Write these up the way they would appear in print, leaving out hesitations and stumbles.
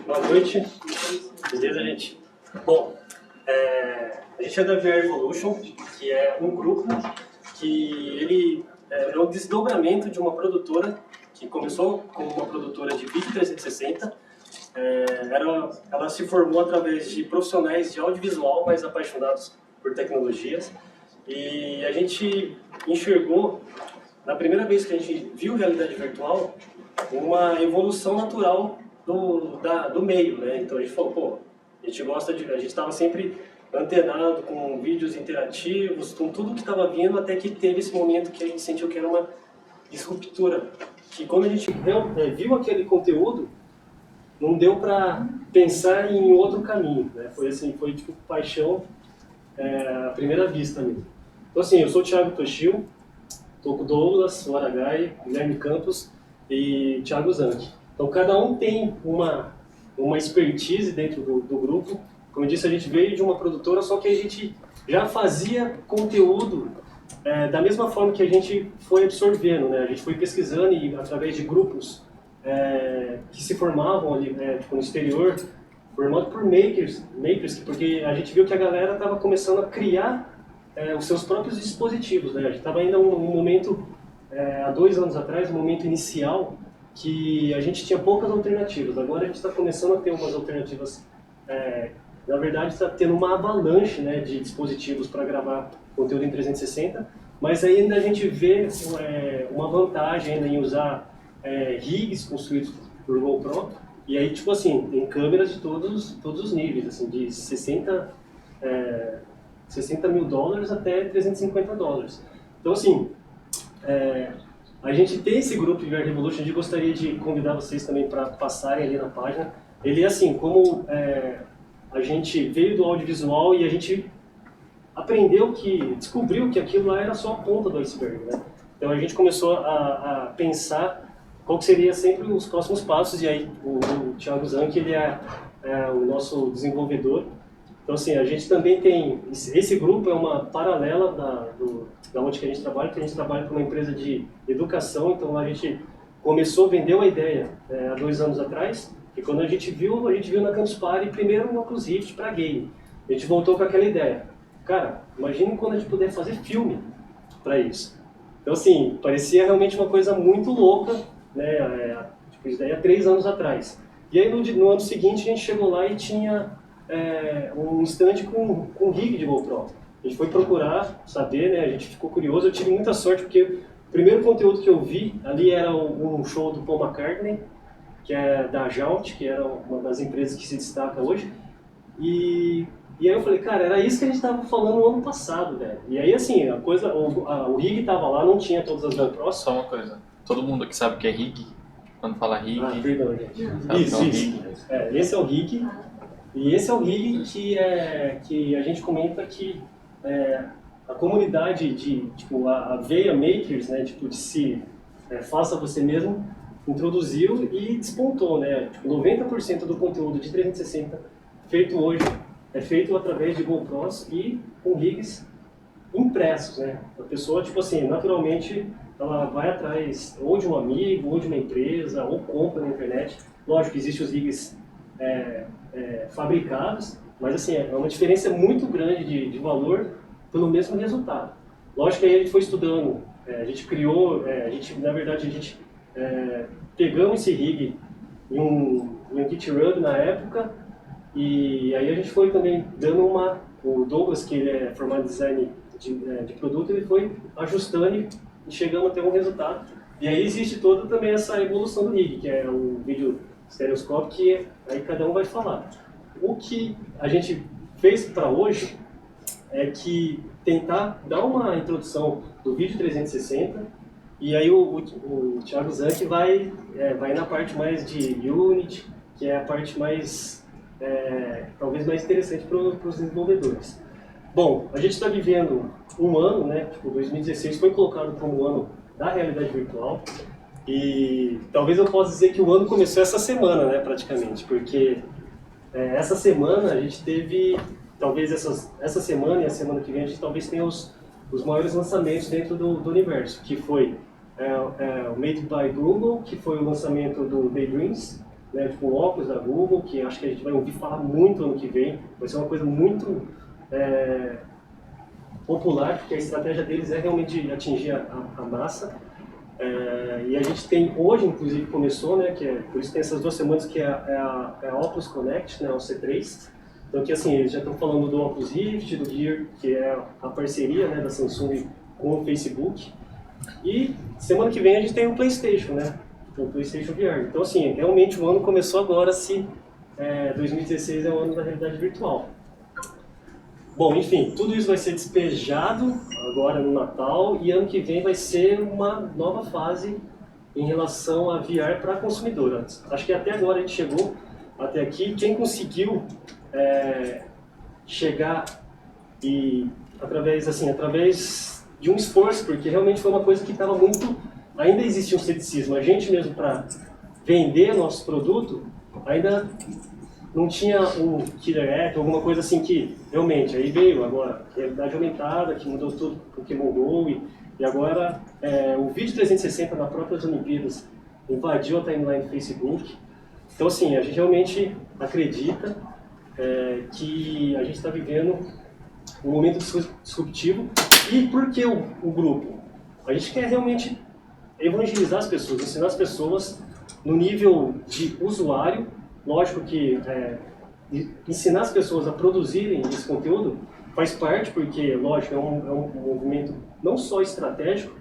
Boa noite. Beleza, gente? Bom, a gente é da VR Evolution, que é um grupo que ele é um desdobramento de uma produtora que começou como uma produtora de vídeo 360. Ela se formou através de profissionais de audiovisual, mas apaixonados por tecnologias. E a gente enxergou, na primeira vez que a gente viu realidade virtual, uma evolução natural do meio, né? Então a gente falou, pô, a gente estava sempre antenado com vídeos interativos, com tudo que estava vindo, até que teve esse momento que a gente sentiu que era uma disruptura. Que quando a gente viu aquele conteúdo, não deu para pensar em outro caminho, né? Foi assim, foi tipo paixão à primeira vista mesmo. Então assim, eu sou o Thiago Toshio, estou com o Douglas, o Aragai, Guilherme Campos e Thiago Zanchi. Então cada um tem uma expertise dentro do grupo. Como eu disse, a gente veio de uma produtora, só que a gente já fazia conteúdo da mesma forma que a gente foi absorvendo, né? A gente foi pesquisando e através de grupos que se formavam ali tipo, no exterior, formado por makers, porque a gente viu que a galera estava começando a criar os seus próprios dispositivos, né? A gente estava ainda num momento, há 2 anos atrás, um momento inicial, que a gente tinha poucas alternativas. Agora a gente está começando a ter umas alternativas, na verdade está tendo uma avalanche, né, de dispositivos para gravar conteúdo em 360, mas ainda a gente vê uma vantagem ainda em usar rigs construídos por GoPro, e aí tipo assim, tem câmeras de todos os níveis, assim, de 60 mil dólares até $350. Então assim, a gente tem esse grupo de VR Revolution, a gente gostaria de convidar vocês também para passarem ali na página. Ele é assim, como a gente veio do audiovisual e a gente descobriu que aquilo lá era só a ponta do iceberg, né? Então a gente começou a pensar qual que seria sempre os próximos passos, e aí o Thiago Zanchi, ele é o nosso desenvolvedor. Então assim, a gente também tem, esse grupo é uma paralela da onde que a gente trabalha, porque a gente trabalha com uma empresa de educação. Então lá a gente começou, vendeu a ideia há 2 anos atrás, e quando a gente viu na Campus Party primeiro um Oculus Rift para game. A gente voltou com aquela ideia, cara, imagine quando a gente puder fazer filme para isso. Então assim, parecia realmente uma coisa muito louca, né? Tipo, isso daí há 3 anos atrás. E aí no ano seguinte a gente chegou lá e tinha um stand com rig de GoPro. A gente foi procurar saber, né? A gente ficou curioso. Eu tive muita sorte porque o primeiro conteúdo que eu vi ali era um show do Paul McCartney, que é da Jaunt, que era uma das empresas que se destaca hoje. E aí eu falei, cara, era isso que a gente estava falando no ano passado, velho. E aí assim, o rig estava lá, não tinha todas as GoPros. Só uma coisa, todo mundo aqui sabe o que é rig? Quando fala rig... Ah, perdão, gente. Isso. Esse é o rig. E esse é o rig que a gente comenta que a comunidade tipo, a veia makers, né, tipo, de se faça você mesmo, introduziu e despontou, né? Tipo, 90% do conteúdo de 360 feito hoje é feito através de GoPros e com rigs impressos, né? A pessoa, tipo assim, naturalmente, ela vai atrás ou de um amigo, ou de uma empresa, ou compra na internet. Lógico que existem os rigs fabricados, mas assim, é uma diferença muito grande de valor pelo mesmo resultado. Lógico que aí a gente foi estudando, a gente criou, na verdade, a gente pegamos esse rig em um GitHub na época, e aí a gente foi também dando o Douglas, que ele é formado em design de produto, ele foi ajustando e chegamos a ter um resultado. E aí existe toda também essa evolução do rig, que é o vídeo estereoscópio, que aí cada um vai falar. O que a gente fez para hoje é que tentar dar uma introdução do vídeo 360, e aí o Thiago Zanchi vai na parte mais de Unity, que é a parte mais, talvez mais interessante para os desenvolvedores. Bom, a gente está vivendo um ano, né? Tipo, 2016 foi colocado como o ano da realidade virtual, e talvez eu possa dizer que o ano começou essa semana, né, praticamente, porque essa semana a gente teve, talvez essa semana e a semana que vem a gente talvez tenha os maiores lançamentos dentro do universo, que foi o Made by Google, que foi o lançamento do Daydreams, né, tipo o óculos da Google, que acho que a gente vai ouvir falar muito ano que vem, vai ser uma coisa muito popular, porque a estratégia deles é realmente atingir a massa. E a gente tem hoje, inclusive começou, né, por isso tem essas 2 semanas, que é a Oculus Connect, né, o C3. Então que assim, eles já estão falando do Oculus Rift, do Gear, que é a parceria, né, da Samsung com o Facebook. E semana que vem a gente tem o PlayStation, né, o PlayStation VR. Então assim, realmente o ano começou agora, 2016 é o ano da realidade virtual. Bom, enfim, tudo isso vai ser despejado agora no Natal e ano que vem vai ser uma nova fase em relação a VR para consumidor. Acho que até agora a gente chegou até aqui. Quem conseguiu chegar e através de um esforço, porque realmente foi uma coisa que estava muito... Ainda existia um ceticismo. A gente mesmo, para vender nosso produto, ainda não tinha um killer app, alguma coisa assim que realmente, aí veio agora realidade aumentada, que mudou tudo, Pokémon GO, e agora o vídeo 360 nas próprias Olimpíadas invadiu a timeline do Facebook. Então assim, a gente realmente acredita que a gente está vivendo um momento disruptivo. E por que o grupo? A gente quer realmente evangelizar as pessoas, ensinar as pessoas no nível de usuário. Lógico que ensinar as pessoas a produzirem esse conteúdo faz parte, porque, lógico, é um movimento não só estratégico,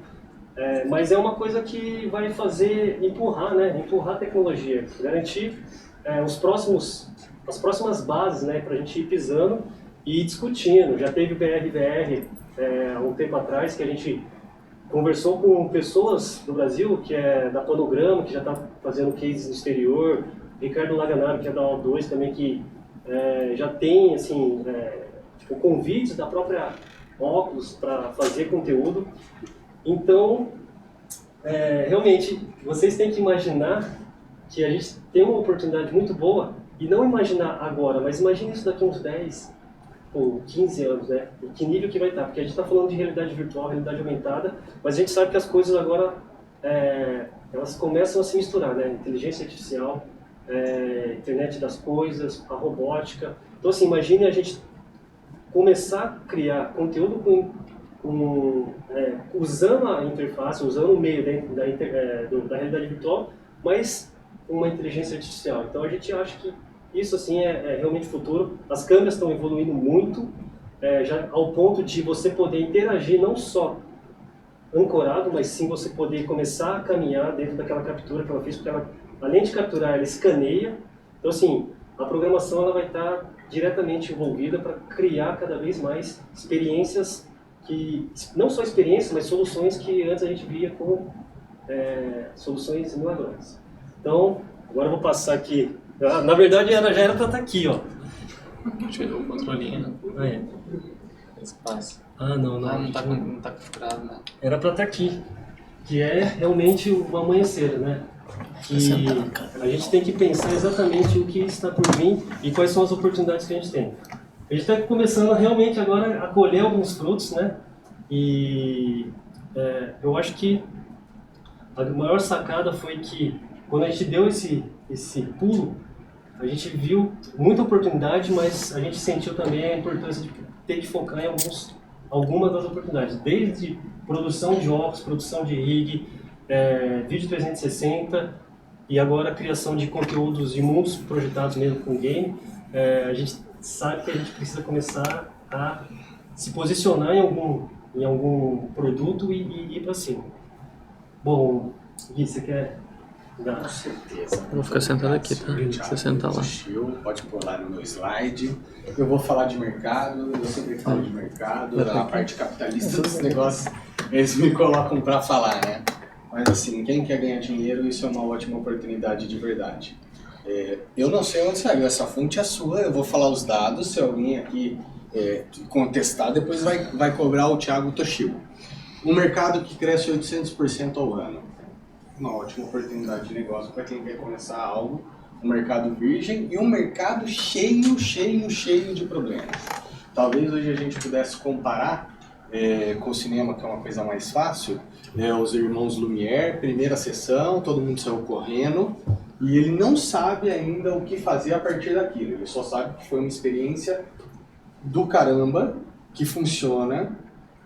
mas é uma coisa que vai fazer empurrar a tecnologia, garantir as próximas bases, né, para a gente ir pisando e discutindo. Já teve o BR-VR há um tempo atrás, que a gente conversou com pessoas do Brasil, que é da Panograma, que já está fazendo cases no exterior, Ricardo Laganaro, que é da O2 também, que já tem assim, convites da própria Oculus para fazer conteúdo. Então, realmente, vocês têm que imaginar que a gente tem uma oportunidade muito boa, e não imaginar agora, mas imagine isso daqui a uns 10 ou 15 anos, né? E que nível que vai estar, porque a gente está falando de realidade virtual, realidade aumentada, mas a gente sabe que as coisas agora, elas começam a se misturar, né? Inteligência artificial, internet das coisas, a robótica. Então assim, imagine a gente começar a criar conteúdo usando a interface, usando o meio da realidade virtual, mas com uma inteligência artificial. Então a gente acha que isso assim é realmente futuro. As câmeras estão evoluindo muito, já ao ponto de você poder interagir não só ancorado, mas sim você poder começar a caminhar dentro daquela captura que ela fez, porque ela, além de capturar, ela escaneia. Então assim, a programação ela vai estar diretamente envolvida para criar cada vez mais experiências que, não só experiências, mas soluções que antes a gente via como soluções inovadoras. Então, agora eu vou passar aqui. Na verdade, já era para estar aqui, ó. Tirou o controlinho. Espaço. Não tá configurado, né? Era para estar aqui, que é realmente o amanhecer, né? Que a gente tem que pensar exatamente o que está por vir e quais são as oportunidades que a gente tem. A gente está começando realmente agora a colher alguns frutos, né? E eu acho que a maior sacada foi que quando a gente deu esse pulo, a gente viu muita oportunidade, mas a gente sentiu também a importância de ter que focar em algumas das oportunidades, desde produção de óculos, produção de rig, vídeo 360 e agora a criação de conteúdos de mundos projetados mesmo com game. A gente sabe que a gente precisa começar a se posicionar em algum produto e ir para cima. Bom, Gui, você quer dar? Com certeza. Eu vou ficar sentado aqui, tá? Você senta lá. Pode pôr lá no meu slide. Eu vou falar de mercado, eu sempre falo de mercado, da parte capitalista dos negócios, eles me colocam para falar, né? Mas assim, quem quer ganhar dinheiro, isso é uma ótima oportunidade de verdade. Eu não sei onde saiu, essa fonte é sua, eu vou falar os dados, se alguém aqui contestar, depois vai cobrar o Thiago Toshiba. Um mercado que cresce 800% ao ano. Uma ótima oportunidade de negócio para quem quer começar algo, um mercado virgem e um mercado cheio de problemas. Talvez hoje a gente pudesse comparar com o cinema, que é uma coisa mais fácil, os irmãos Lumière, primeira sessão, todo mundo saiu correndo, E ele não sabe ainda o que fazer a partir daquilo. Ele só sabe que foi uma experiência do caramba, que funciona,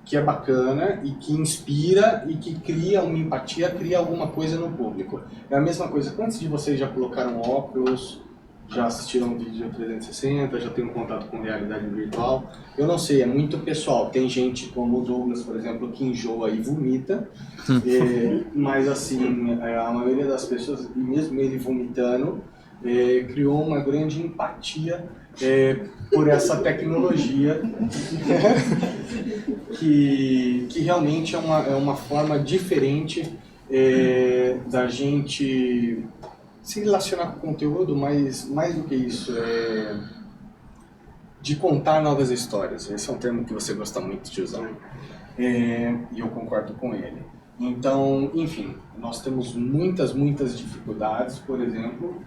que é bacana e que inspira e que cria uma empatia, cria alguma coisa no público. É a mesma coisa, quantos de vocês já colocaram óculos, já assistiram um vídeo 360, já tem um contato com realidade virtual? Eu não sei, é muito pessoal. Tem gente como o Douglas, por exemplo, que enjoa e vomita, mas assim, a maioria das pessoas, e mesmo ele vomitando, criou uma grande empatia por essa tecnologia que realmente é uma forma diferente da gente se relacionar com o conteúdo, mas mais do que isso, de contar novas histórias. Esse é um termo que você gosta muito de usar, e eu concordo com ele. Então, enfim, nós temos muitas dificuldades. Por exemplo,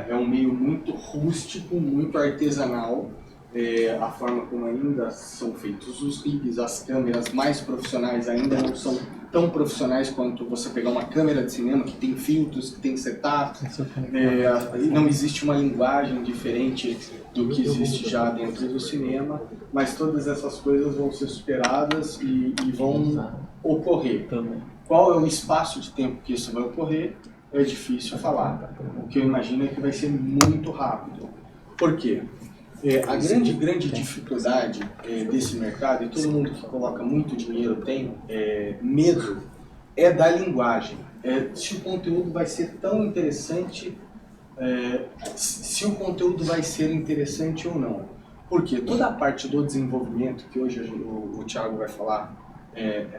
é um meio muito rústico, muito artesanal, a forma como ainda são feitos os rigs, as câmeras mais profissionais ainda não são tão profissionais quanto você pegar uma câmera de cinema que tem filtros, que tem setup, não existe uma linguagem diferente do que existe já dentro do cinema, mas todas essas coisas vão ser superadas e vão ocorrer. Qual é o espaço de tempo que isso vai ocorrer? É difícil falar. O que eu imagino é que vai ser muito rápido. Por quê? A grande dificuldade desse mercado, e todo mundo que coloca muito dinheiro tem medo, é da linguagem. Se o conteúdo vai ser tão interessante, se o conteúdo vai ser interessante ou não. Porque toda a parte do desenvolvimento, que hoje o Thiago vai falar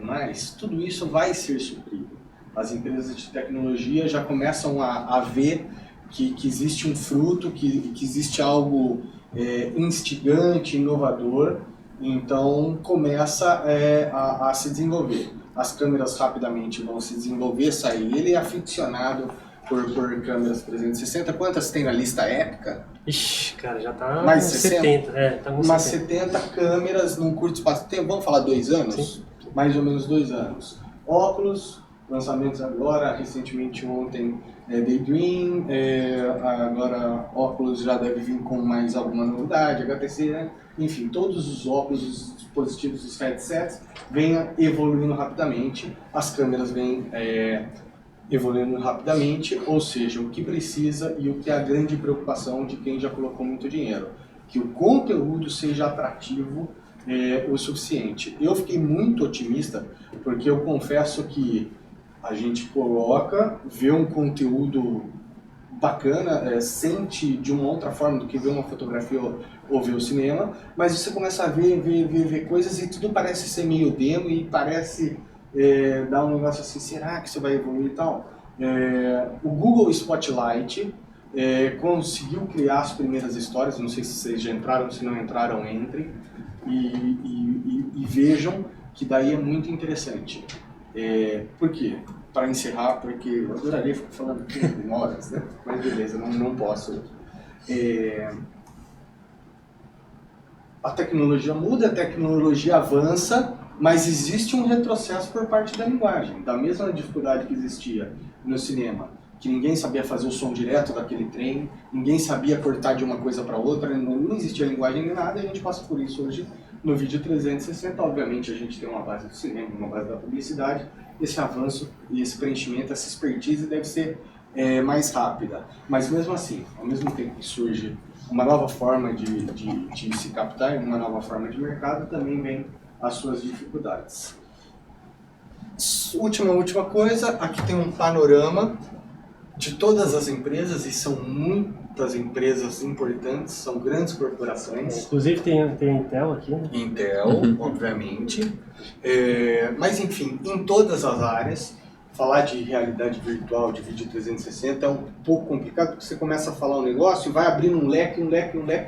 mais, tudo isso vai ser suprido. As empresas de tecnologia já começam a ver que existe um fruto, que existe algo instigante, inovador, então começa a se desenvolver. As câmeras rapidamente vão se desenvolver, sair. Ele é aficionado por câmeras 360. Quantas tem na lista épica? Ixi, cara, já tá mais uns 60. Tá uns Umas 70. 70 câmeras num curto espaço de tempo. Vamos falar 2 anos? Sim. Mais ou menos 2 anos. Óculos, lançamentos agora, recentemente ontem, Daydream, agora óculos já deve vir com mais alguma novidade, HTC, né? Enfim, todos os óculos, os dispositivos, os headsets vêm evoluindo rapidamente, as câmeras vêm evoluindo rapidamente, ou seja, o que precisa e o que é a grande preocupação de quem já colocou muito dinheiro, que o conteúdo seja atrativo o suficiente. Eu fiquei muito otimista, porque eu confesso que a gente coloca, vê um conteúdo bacana, sente de uma outra forma do que ver uma fotografia ou ver o cinema, mas você começa a ver coisas e tudo parece ser meio demo e parece dar um negócio assim, será que isso vai evoluir e tal? O Google Spotlight conseguiu criar as primeiras histórias, não sei se vocês já entraram, se não entraram, entrem e vejam que daí é muito interessante. Por quê? Para encerrar, porque eu adoraria ficar falando em horas, né? Mas beleza, não posso. A tecnologia muda, a tecnologia avança, mas existe um retrocesso por parte da linguagem. Da mesma dificuldade que existia no cinema, que ninguém sabia fazer o som direto daquele trem, ninguém sabia cortar de uma coisa para outra, não existia linguagem nem nada, e a gente passa por isso hoje no vídeo 360. Obviamente a gente tem uma base do cinema, uma base da publicidade, esse avanço e esse preenchimento, essa expertise deve ser mais rápida. Mas mesmo assim, ao mesmo tempo que surge uma nova forma de se captar, uma nova forma de mercado, também vem as suas dificuldades. Última coisa, aqui tem um panorama de todas as empresas, e são muitas empresas importantes, são grandes corporações. Inclusive tem a Intel aqui, né? Intel, obviamente. Mas enfim, em todas as áreas, falar de realidade virtual, de vídeo 360 é um pouco complicado, porque você começa a falar um negócio e vai abrindo um leque,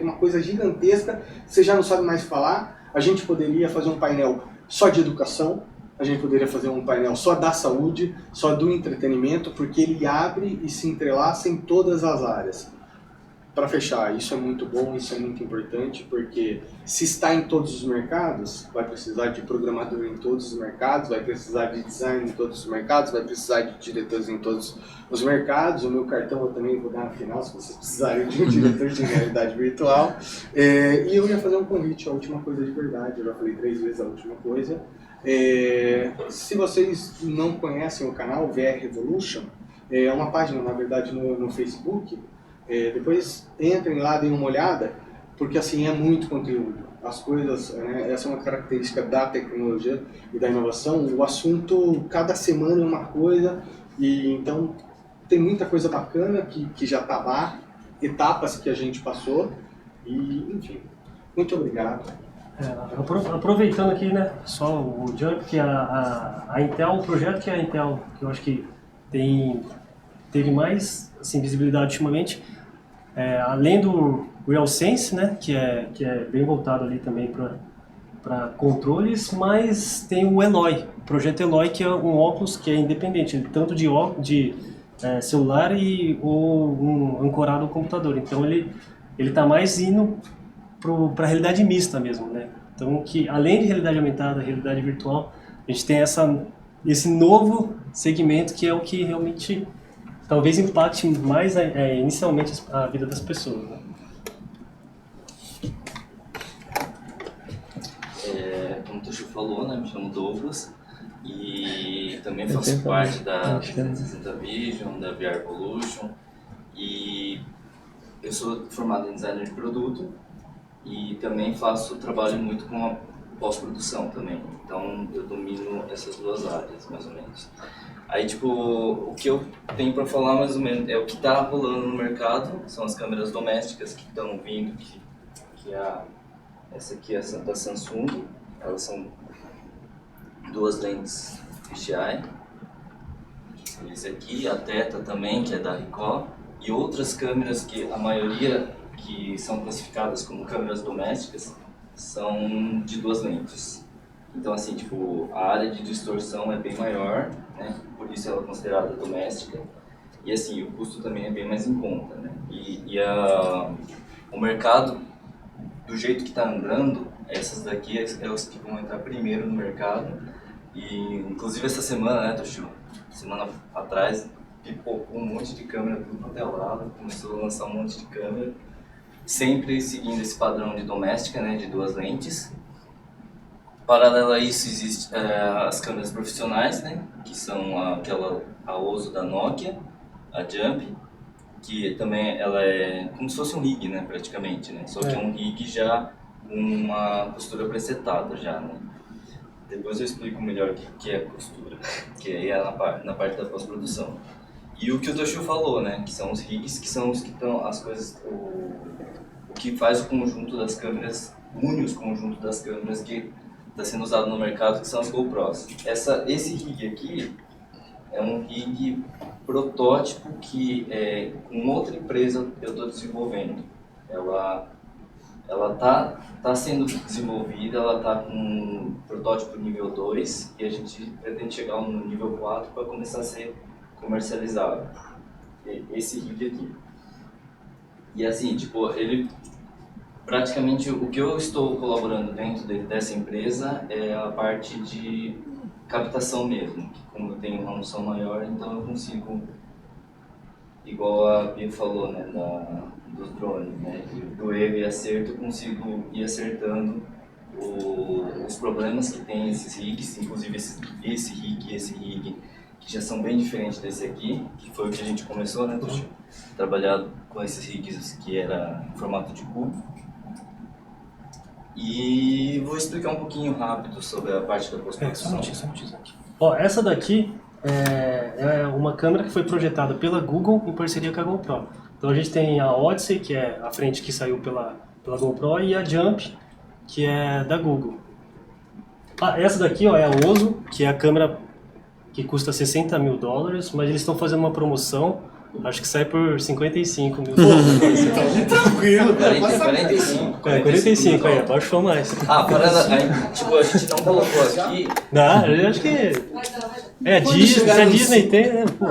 uma coisa gigantesca, você já não sabe mais falar. A gente poderia fazer um painel só de educação, a gente poderia fazer um painel só da saúde, só do entretenimento, porque ele abre e se entrelaça em todas as áreas. para fechar, isso é muito bom, isso é muito importante, porque se está em todos os mercados, vai precisar de programador em todos os mercados, vai precisar de design em todos os mercados, vai precisar de diretores em todos os mercados. O meu cartão eu também vou dar no final, se vocês precisarem de um diretor de realidade virtual. E eu ia fazer um convite, a última coisa de verdade, eu já falei 3 vezes a última coisa. Se vocês não conhecem o canal VR Revolution, é uma página, na verdade, no Facebook. Depois entrem lá, deem uma olhada, porque assim é muito conteúdo. As coisas, né, essa é uma característica da tecnologia e da inovação. O assunto, cada semana é uma coisa, e então tem muita coisa bacana que já está lá, etapas que a gente passou, e enfim, muito obrigado. Aproveitando aqui, né, só o Jump, que a Intel, o projeto que a Intel, que eu acho que teve mais assim, visibilidade ultimamente, além do RealSense, né, que é bem voltado ali também para controles, mas tem o Eloy, o projeto Eloy, que é um óculos que é independente, tanto de celular ou ancorado ao computador. Então ele está mais indo para a realidade mista mesmo, né? Então, que além de realidade aumentada, realidade virtual, a gente tem esse novo segmento que é o que realmente talvez impacte mais inicialmente a vida das pessoas, né? Como o Toshio falou, né, me chamo Douglas e também faço parte da 360 Vision, da VR Evolution, e eu sou formado em design de produto e também trabalho muito com a pós-produção também, então eu domino essas 2 áreas, mais ou menos. Aí, tipo, o que eu tenho para falar mais ou menos é o que está rolando no mercado, são as câmeras domésticas que estão vindo, essa aqui é da Samsung, elas são 2 lentes fisheye, esse aqui, a Theta também, que é da Ricoh, e outras câmeras que a maioria que são classificadas como câmeras domésticas são de 2 lentes. Então, assim, tipo, a área de distorção é bem maior, né? Por isso ela é considerada doméstica. E, assim, o custo também é bem mais em conta, né? O mercado, do jeito que está andando, essas daqui é os que vão entrar primeiro no mercado. E, inclusive, essa semana, né, Toshio? Semana atrás, pipocou um monte de câmera tudo quanto é lado, começou a lançar um monte de câmera, sempre seguindo esse padrão de doméstica, né, de 2 lentes. Paralelo a isso, existem as câmeras profissionais, né, que são a Oso da Nokia, a Jump, que também ela é como se fosse um rig, né, praticamente, né, só que é um rig já com uma postura presetada já, né. Depois eu explico melhor o que é postura, que aí é na parte da pós-produção. E o que o Toshio falou, né, que são os rigs, que são os que estão, as coisas, o que faz o conjunto das câmeras, une os conjuntos das câmeras que está sendo usado no mercado, que são as GoPros. Esse rig aqui é um rig protótipo que com outra empresa eu estou desenvolvendo. Ela tá sendo desenvolvida, ela está com um protótipo nível 2 e a gente pretende chegar no nível 4 para começar a ser comercializado. Esse rig aqui. E assim, tipo, ele praticamente o que eu estou colaborando dentro dessa empresa é a parte de captação mesmo. Como eu tenho uma noção maior, então eu consigo, igual a Bia falou, né, dos drones, né, do erro e acerto, eu consigo ir acertando os problemas que tem esses rigs, inclusive esse rig e esse rig, que já são bem diferentes desse aqui, que foi o que a gente começou, né, Toshio? Trabalhar com esses rigs que era em formato de cubo. E vou explicar um pouquinho rápido sobre a parte da pós-produção. Só um notícia aqui. Ó, essa daqui é uma câmera que foi projetada pela Google em parceria com a GoPro. Então a gente tem a Odyssey, que é a frente que saiu pela GoPro, e a Jump, que é da Google. Essa daqui, ó, é a Oso, que é a câmera que custa $60 mil, mas eles estão fazendo uma promoção, acho que sai por 55 mil. Tranquilo, 45. 45, baixou mais. Tipo, a gente não colocou aqui. Não, eu acho que... se a Disney tem, né, pô.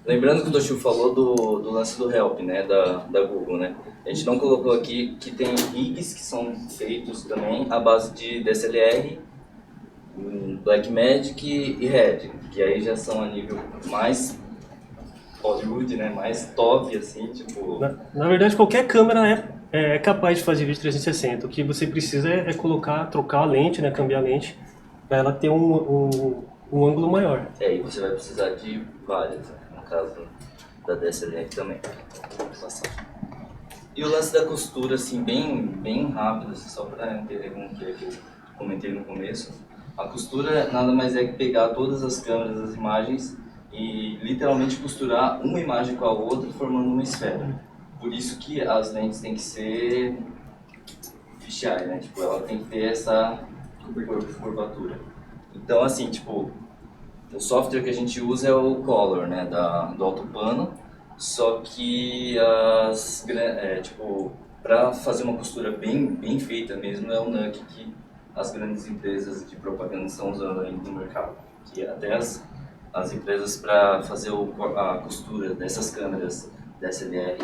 Lembrando que o Toshio falou do lance do Help, né, da Google, né? A gente não colocou aqui que tem rigs que são feitos também à base de DSLR, Blackmagic e Red, que aí já são a nível mais Hollywood, né, mais top, assim, tipo... Na verdade, qualquer câmera é capaz de fazer vídeo 360. O que você precisa é trocar a lente, né, cambiar a lente, para ela ter um ângulo maior. E você vai precisar de várias, né, no caso da DSLR também. E o lance da costura, assim, bem rápido, assim, só para entender como que é que eu comentei no começo. A costura nada mais é que pegar todas as câmeras, as imagens, e literalmente costurar uma imagem com a outra, formando uma esfera. Por isso que as lentes têm que ser fisheye, né? Tipo, ela tem que ter essa curvatura. Então, assim, tipo, o software que a gente usa é o Color, né? Do alto pano. Só que tipo, para fazer uma costura bem feita mesmo, é o NUC que as grandes empresas de propaganda estão usando aí no mercado. Que até as empresas para fazer a costura dessas câmeras DSLR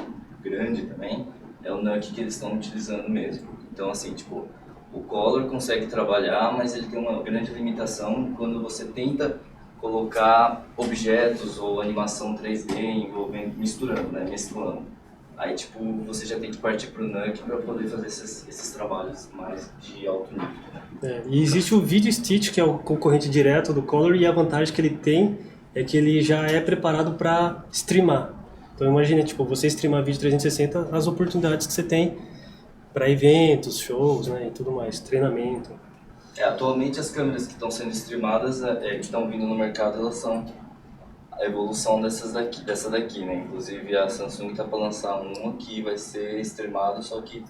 grande também, é o NUC que eles estão utilizando mesmo. Então, assim, tipo, o Color consegue trabalhar, mas ele tem uma grande limitação quando você tenta colocar objetos ou animação 3D envolvendo, misturando, né, mesclando. Aí, tipo, você já tem que partir para o NUC para poder fazer esses trabalhos mais de alto nível. E existe o Video Stitch, que é o concorrente direto do Color, e a vantagem que ele tem é que ele já é preparado para streamar. Então imagine, tipo, você streamar vídeo 360, as oportunidades que você tem para eventos, shows, né, e tudo mais, treinamento. Atualmente as câmeras que estão sendo streamadas, que estão vindo no mercado, elas são a evolução dessa daqui, né? Inclusive a Samsung está para lançar uma que vai ser streamado, só que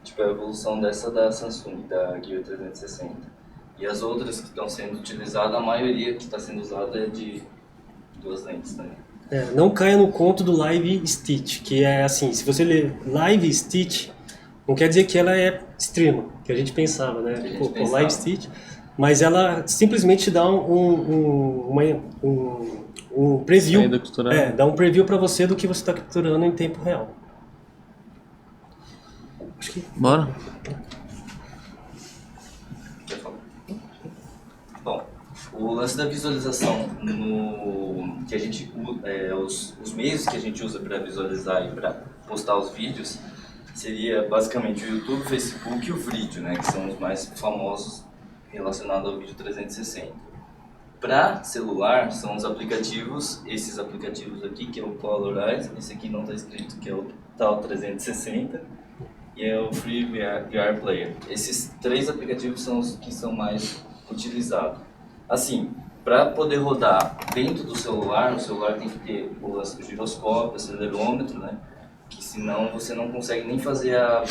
tipo, é a evolução dessa da Samsung, da Gear 360. E as outras que estão sendo utilizadas, a maioria que está sendo usada é de duas lentes também. Não caia no conto do Live Stitch, que é assim, se você ler Live Stitch, não quer dizer que ela é extrema, que a gente pensava, né? Live Stitch, mas ela simplesmente dá um preview, dá um preview para você do que você está capturando em tempo real. Bora. Bom, o lance da visualização que a gente os meios que a gente usa para visualizar e para postar os vídeos seria basicamente o YouTube, o Facebook e o Vrídio, né, que são os mais famosos relacionados ao vídeo 360. Para celular são os aplicativos, esses aplicativos aqui, que é o Colorize, esse aqui não está escrito, que é o tal 360, e é o Free VR Player. Esses três aplicativos são os que são mais utilizados. Assim, para poder rodar dentro do celular, o celular tem que ter o giroscópio, acelerômetro, né? Que senão você não consegue nem fazer a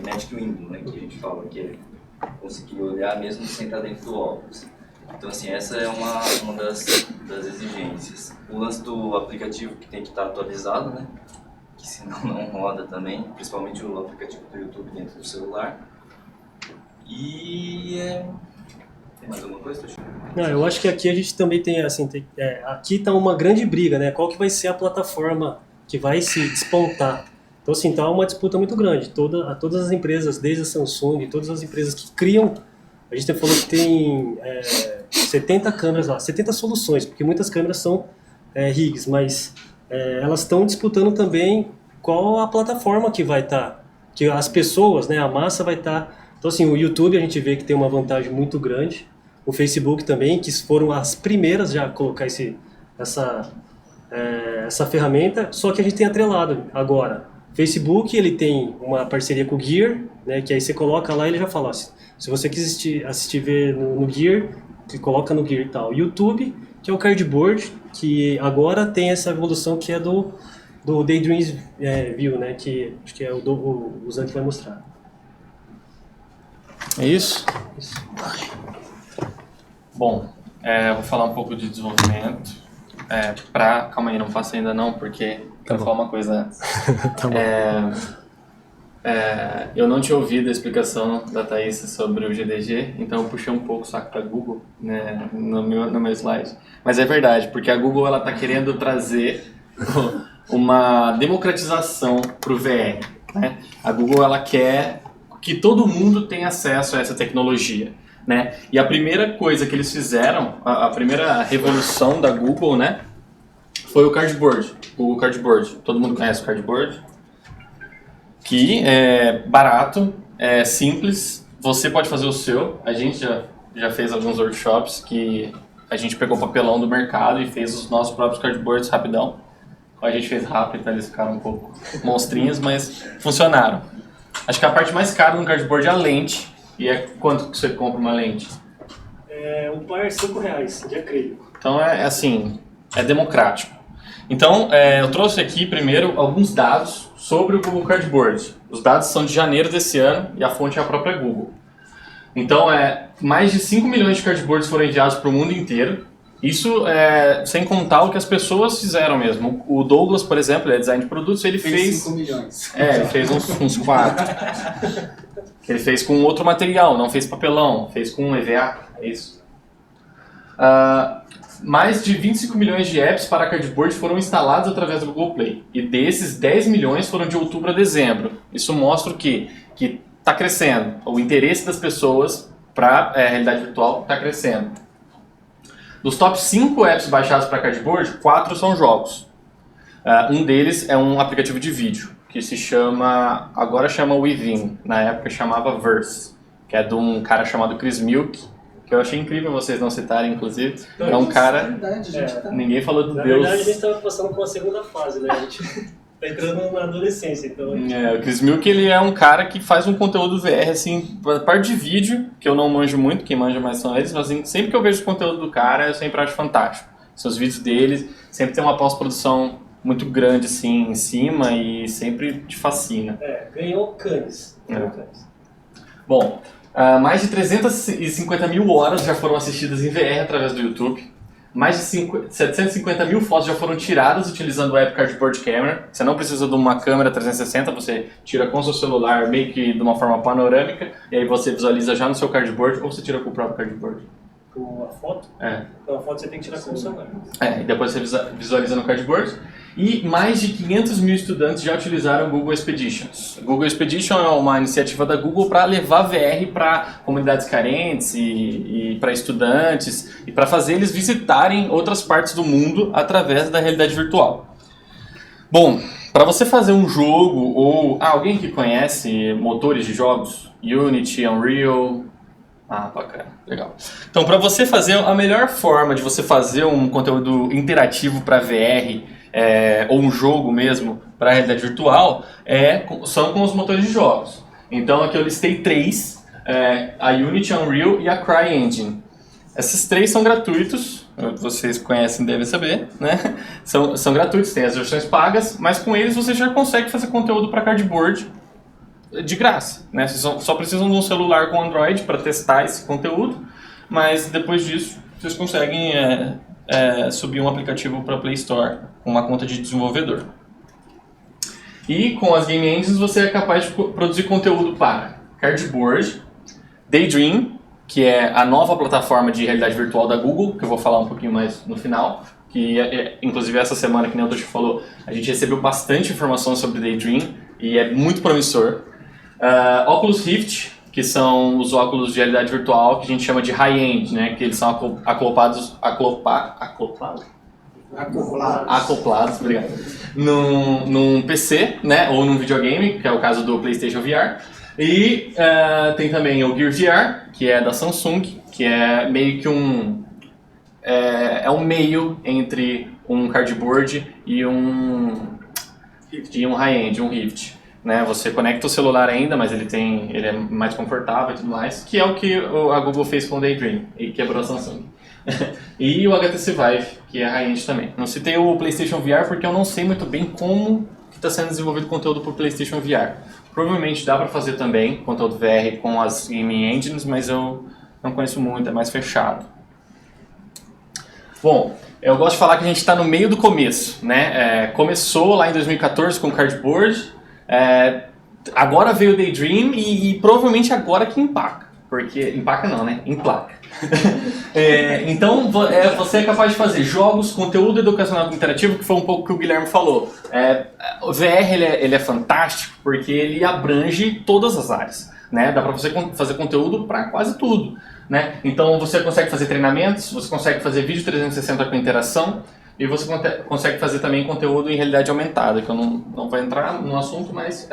Magic Window, né? Que a gente fala que é conseguir olhar mesmo sem estar dentro do óculos. Então, assim, essa é uma das exigências. O lance do aplicativo que tem que estar atualizado, né? Que senão não roda também, principalmente o aplicativo do YouTube dentro do celular. E tem mais alguma coisa, Toshio? Não, eu acho que aqui a gente também tem, assim, aqui está uma grande briga, né? Qual que vai ser a plataforma que vai se despontar? Então, assim, tá uma disputa muito grande. Todas as empresas, desde a Samsung, todas as empresas que criam, a gente falou que tem 70 câmeras lá, 70 soluções, porque muitas câmeras são rigs, mas elas estão disputando também qual a plataforma que vai estar, que as pessoas, né, a massa vai estar. Então, assim, o YouTube a gente vê que tem uma vantagem muito grande, o Facebook também, que foram as primeiras já a colocar essa ferramenta, só que a gente tem atrelado agora. Facebook, ele tem uma parceria com o Gear, né, que aí você coloca lá e ele já fala, se você quiser assistir no Gear, você coloca no Gear e tal. YouTube, que é o Cardboard, que agora tem essa evolução que é do Daydream View, né, que acho que é o Zan que vai mostrar. É isso? Bom, vou falar um pouco de desenvolvimento. Calma aí, não passa ainda não, porque quero falar uma coisa antes. Tá bom. Eu não tinha ouvido a explicação da Thaís sobre o GDG, então eu puxei um pouco o saco para Google, né, no meu slide. Mas é verdade, porque a Google ela está querendo trazer uma democratização para o VR. Né? A Google ela quer que todo mundo tenha acesso a essa tecnologia. Né? E a primeira coisa que eles fizeram, a primeira revolução da Google, né, foi o Cardboard. O Cardboard, todo mundo conhece o Cardboard? Que é barato, é simples, você pode fazer o seu. A gente já fez alguns workshops que a gente pegou papelão do mercado e fez os nossos próprios cardboards rapidão. A gente fez rápido, então eles ficaram um pouco monstrinhos, mas funcionaram. Acho que a parte mais cara do cardboard é a lente. E é quanto que você compra uma lente? Um par R$5 de acrílico. Então é assim, é democrático. Então, eu trouxe aqui primeiro alguns dados sobre o Google Cardboard. Os dados são de janeiro desse ano e a fonte é a própria Google. Então, mais de 5 milhões de cardboards foram enviados para o mundo inteiro. Isso sem contar o que as pessoas fizeram mesmo. O Douglas, por exemplo, ele é design de produtos, ele fez 5 milhões. ele fez uns 4. Ele fez com outro material, não fez papelão, fez com EVA, é isso. Mais de 25 milhões de apps para cardboard foram instalados através do Google Play. E desses, 10 milhões foram de outubro a dezembro. Isso mostra que está crescendo. O interesse das pessoas para a realidade virtual está crescendo. Dos top 5 apps baixados para cardboard, 4 são jogos. Um deles é um aplicativo de vídeo, que se chama, agora chama Within, na época chamava Verse, que é de um cara chamado Chris Milk, que eu achei incrível vocês não citarem, inclusive. É um cara, ninguém falou do Na Deus. verdade, a gente estava passando por uma segunda fase, né? A gente tá entrando na adolescência, então... O Chris Milk, ele é um cara que faz um conteúdo VR, assim, a parte de vídeo, que eu não manjo muito, quem manja mais são eles, mas assim, sempre que eu vejo o conteúdo do cara, eu sempre acho fantástico. Os vídeos deles sempre tem uma pós-produção muito grande, assim, em cima e sempre te fascina. Ganhou Cannes. Bom, mais de 350 mil horas já foram assistidas em VR através do YouTube. Mais de 750 mil fotos já foram tiradas utilizando o app Cardboard Camera. Você não precisa de uma câmera 360, você tira com o seu celular meio que de uma forma panorâmica e aí você visualiza já no seu cardboard ou você tira com o próprio cardboard. Com a foto? Então a foto você tem que tirar com o celular. E depois você visualiza no cardboard. E mais de 500 mil estudantes já utilizaram o Google Expeditions. O Google Expedition é uma iniciativa da Google para levar VR para comunidades carentes e para estudantes e para fazer eles visitarem outras partes do mundo através da realidade virtual. Bom, para você fazer um jogo ou... alguém que conhece motores de jogos? Unity, Unreal... bacana, legal. Então, para você fazer, a melhor forma de você fazer um conteúdo interativo para VR, ou um jogo mesmo para a realidade virtual, são com os motores de jogos. Então, aqui eu listei 3, a Unity, a Unreal e a CryEngine. Esses 3 são gratuitos, vocês conhecem, devem saber, né? São gratuitos, tem as versões pagas, mas com eles você já consegue fazer conteúdo para cardboard de graça, né? Vocês só precisam de um celular com Android para testar esse conteúdo, mas depois disso vocês conseguem subir um aplicativo para a Play Store com uma conta de desenvolvedor. E com as Game Engines você é capaz de produzir conteúdo para Cardboard, Daydream, que é a nova plataforma de realidade virtual da Google, que eu vou falar um pouquinho mais no final, que inclusive essa semana, que nem o Toshi falou, a gente recebeu bastante informação sobre Daydream e é muito promissor. Oculus Rift, que são os óculos de realidade virtual que a gente chama de high-end, né? Que eles são acoplados, obrigado, num PC, né? Ou num videogame, que é o caso do PlayStation VR. E tem também o Gear VR, que é da Samsung, que é meio que um meio entre um cardboard e um high-end, um Rift. Né, você conecta o celular ainda, mas ele é mais confortável e tudo mais, que é o que a Google fez com o Daydream e quebrou a Samsung. E o HTC Vive, que é high-end também. Não citei o PlayStation VR porque eu não sei muito bem como está sendo desenvolvido conteúdo para o PlayStation VR. Provavelmente dá para fazer também conteúdo VR com as Game Engines, mas eu não conheço muito, é mais fechado. Bom, eu gosto de falar que a gente está no meio do começo, né? Começou lá em 2014 com o Cardboard. agora veio o Daydream e provavelmente agora que empaca. Porque, empaca não, né? Emplaca. Então, você é capaz de fazer jogos, conteúdo educacional interativo, que foi um pouco o que o Guilherme falou. O VR ele é fantástico porque ele abrange todas as áreas. Né? Dá para você fazer conteúdo para quase tudo. Né? Então, você consegue fazer treinamentos, você consegue fazer vídeo 360 com interação, e você consegue fazer também conteúdo em realidade aumentada, que eu não vou entrar no assunto, mas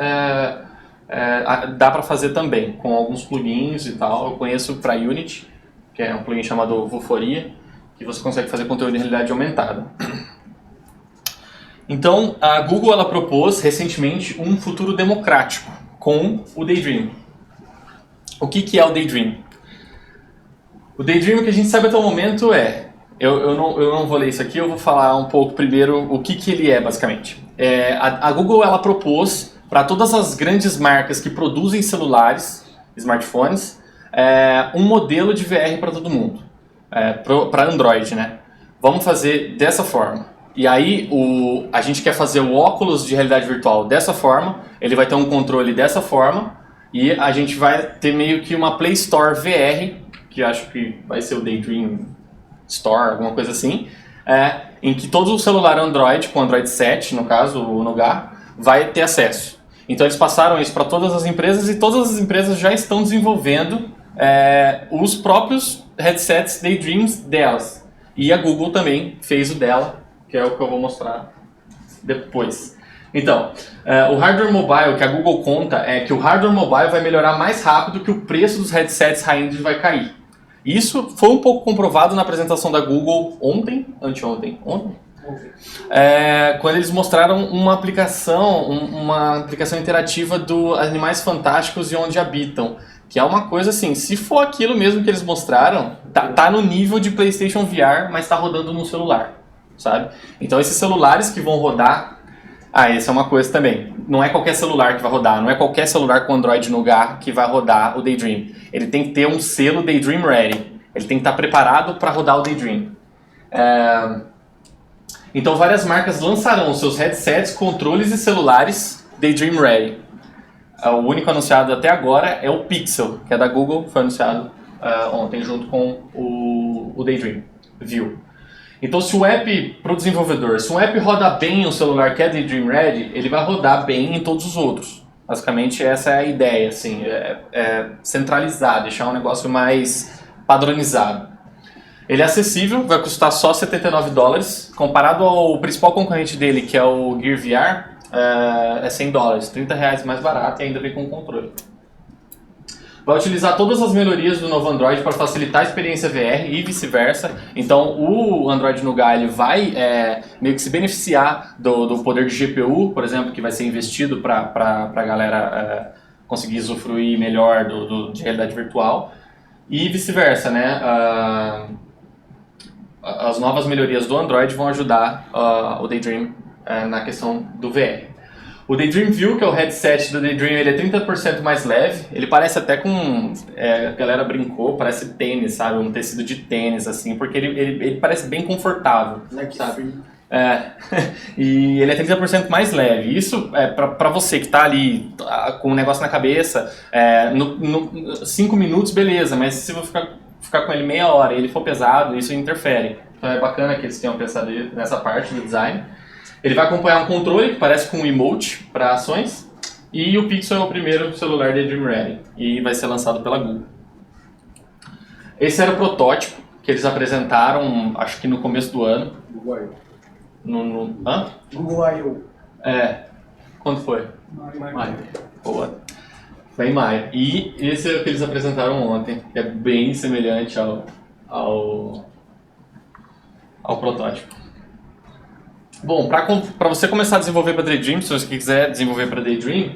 dá para fazer também, com alguns plugins e tal. Eu conheço para Unity, que é um plugin chamado Vuforia, que você consegue fazer conteúdo em realidade aumentada. Então, a Google ela propôs recentemente um futuro democrático com o Daydream. O que é o Daydream? O Daydream, que a gente sabe até o momento eu não vou ler isso aqui, eu vou falar um pouco primeiro o que ele é, basicamente. A Google ela propôs para todas as grandes marcas que produzem celulares, smartphones, um modelo de VR para todo mundo, para Android, né? Vamos fazer dessa forma. E aí a gente quer fazer o óculos de realidade virtual dessa forma, ele vai ter um controle dessa forma, e a gente vai ter meio que uma Play Store VR, que acho que vai ser o Daydream Store, alguma coisa assim, em que todo o celular Android, com Android 7, no caso, o Nougat, vai ter acesso. Então eles passaram isso para todas as empresas e todas as empresas já estão desenvolvendo os próprios headsets Daydreams delas. E a Google também fez o dela, que é o que eu vou mostrar depois. Então, o hardware mobile que a Google conta é que o hardware mobile vai melhorar mais rápido que o preço dos headsets high-end vai cair. Isso foi um pouco comprovado na apresentação da Google anteontem, quando eles mostraram uma aplicação interativa do Animais Fantásticos e Onde Habitam, que é uma coisa assim, se for aquilo mesmo que eles mostraram, tá no nível de PlayStation VR, mas tá rodando no celular, sabe? Então esses celulares que vão rodar, essa é uma coisa também, não é qualquer celular que vai rodar, não é qualquer celular com Android Nougat que vai rodar o Daydream. Ele tem que ter um selo Daydream Ready, ele tem que estar preparado para rodar o Daydream. Então várias marcas lançarão seus headsets, controles e celulares Daydream Ready. O único anunciado até agora é o Pixel, que é da Google, foi anunciado ontem junto com o Daydream View. Então se o app, para o desenvolvedor, se um app roda bem em um celular que é Daydream Ready, ele vai rodar bem em todos os outros. Basicamente essa é a ideia, assim, centralizar, deixar um negócio mais padronizado. Ele é acessível, vai custar só $79, comparado ao principal concorrente dele, que é o Gear VR, é $100, R$30 mais barato e ainda vem com controle. Vai utilizar todas as melhorias do novo Android para facilitar a experiência VR e vice-versa. Então o Android Nougat ele vai meio que se beneficiar do poder de GPU, por exemplo, que vai ser investido para a galera conseguir usufruir melhor de realidade virtual. E vice-versa, né? As novas melhorias do Android vão ajudar o Daydream na questão do VR. O Daydream View, que é o headset do Daydream, ele é 30% mais leve. Ele parece até com... a galera brincou, parece tênis, sabe? Um tecido de tênis, assim, porque ele parece bem confortável, sabe? E ele é 30% mais leve. Isso é para você que está ali com um negócio na cabeça, 5 minutos, beleza, mas se você ficar com ele meia hora e ele for pesado, isso interfere. Então é bacana que eles tenham pensado nessa parte do design. Ele vai acompanhar um controle que parece com um emote para ações, e o Pixel é o primeiro celular Daydream Ready e vai ser lançado pela Google. Esse era o protótipo que eles apresentaram, acho que no começo do ano. Google I.O. Hã? Google I.O. Quando foi? Maio. Boa. Foi em maio. E esse é o que eles apresentaram ontem, que é bem semelhante ao protótipo. Bom, para você começar a desenvolver para Daydream, se você quiser desenvolver para Daydream,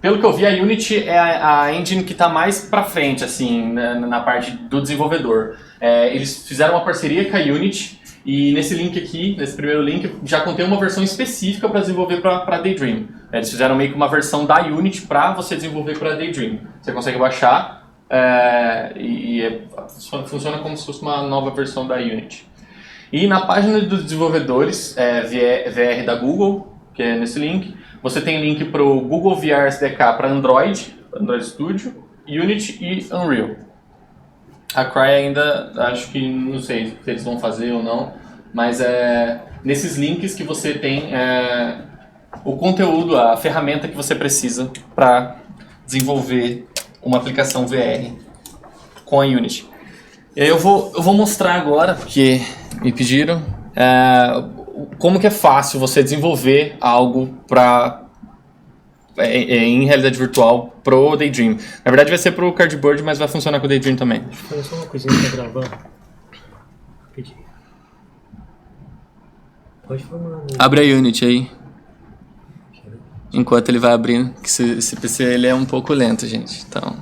pelo que eu vi, a Unity é a engine que está mais para frente, assim, na parte do desenvolvedor. Eles fizeram uma parceria com a Unity e nesse link aqui, nesse primeiro link, já contém uma versão específica para desenvolver para Daydream. Eles fizeram meio que uma versão da Unity para você desenvolver para Daydream. Você consegue baixar funciona como se fosse uma nova versão da Unity. E na página dos desenvolvedores VR da Google, que é nesse link, Você tem link para o Google VR SDK para Android Studio, Unity e Unreal. A Cry ainda, acho que, não sei se eles vão fazer ou não, mas nesses links que você tem o conteúdo, a ferramenta que você precisa para desenvolver uma aplicação VR com a Unity. E aí eu vou mostrar agora, porque me pediram, como que é fácil você desenvolver algo em realidade virtual pro Daydream. Na verdade vai ser pro Cardboard, mas vai funcionar com o Daydream também. Deixa eu fazer só uma coisinha pra gravar. Rapidinho. Pode falar. Né? Abre a Unity aí. Enquanto ele vai abrindo, que esse PC ele é um pouco lento, gente. Então...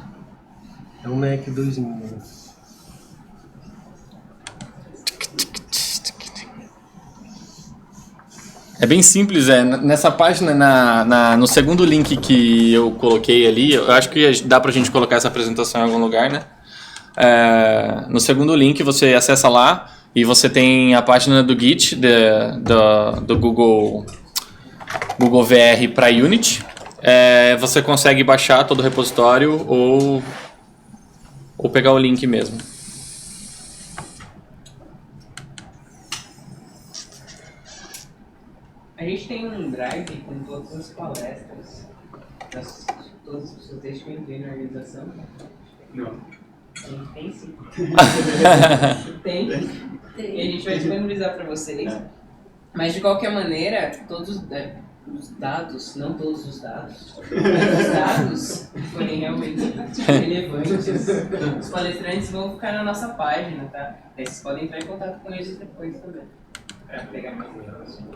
É um Mac 2000. Né? É bem simples, nessa página, no segundo link que eu coloquei ali, eu acho que dá pra gente colocar essa apresentação em algum lugar, né? No segundo link você acessa lá e você tem a página do Git do Google VR para Unity. Você consegue baixar todo o repositório ou pegar o link mesmo. A gente tem um drive com todas as palestras, todas as pessoas desde que eu entrei na organização. Não. A gente tem sim. Tem. E a gente vai disponibilizar para vocês. Mas de qualquer maneira, todos os dados, não todos os dados, mas os dados forem realmente relevantes, os palestrantes vão ficar na nossa página, tá? Aí vocês podem entrar em contato com eles depois também. Pra pegar mais informações.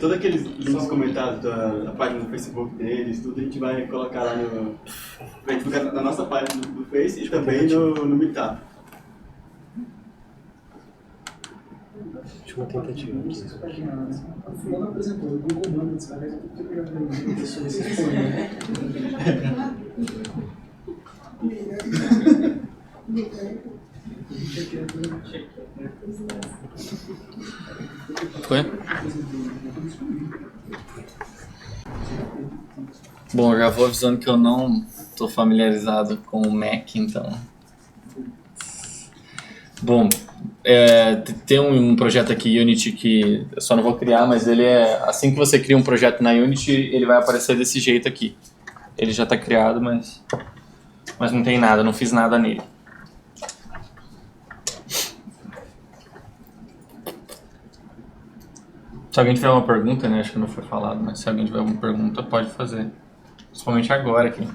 Todos aqueles links comentados da página do Facebook deles, tudo a gente vai colocar lá na nossa página do Face e também no Meetup. Última tentativa aqui. O fulano apresentou, o Google manda esse cara, eu tenho que pegar uma pessoa desse fone, né? Foi? Bom, eu já vou avisando que eu não estou familiarizado com o Mac, então... Bom, tem um projeto aqui, Unity, que eu só não vou criar, mas ele assim que você cria um projeto na Unity, ele vai aparecer desse jeito aqui. Ele já está criado, mas não tem nada, não fiz nada nele. Se alguém tiver uma pergunta, né, acho que não foi falado, mas se alguém tiver alguma pergunta, pode fazer. Principalmente agora aqui.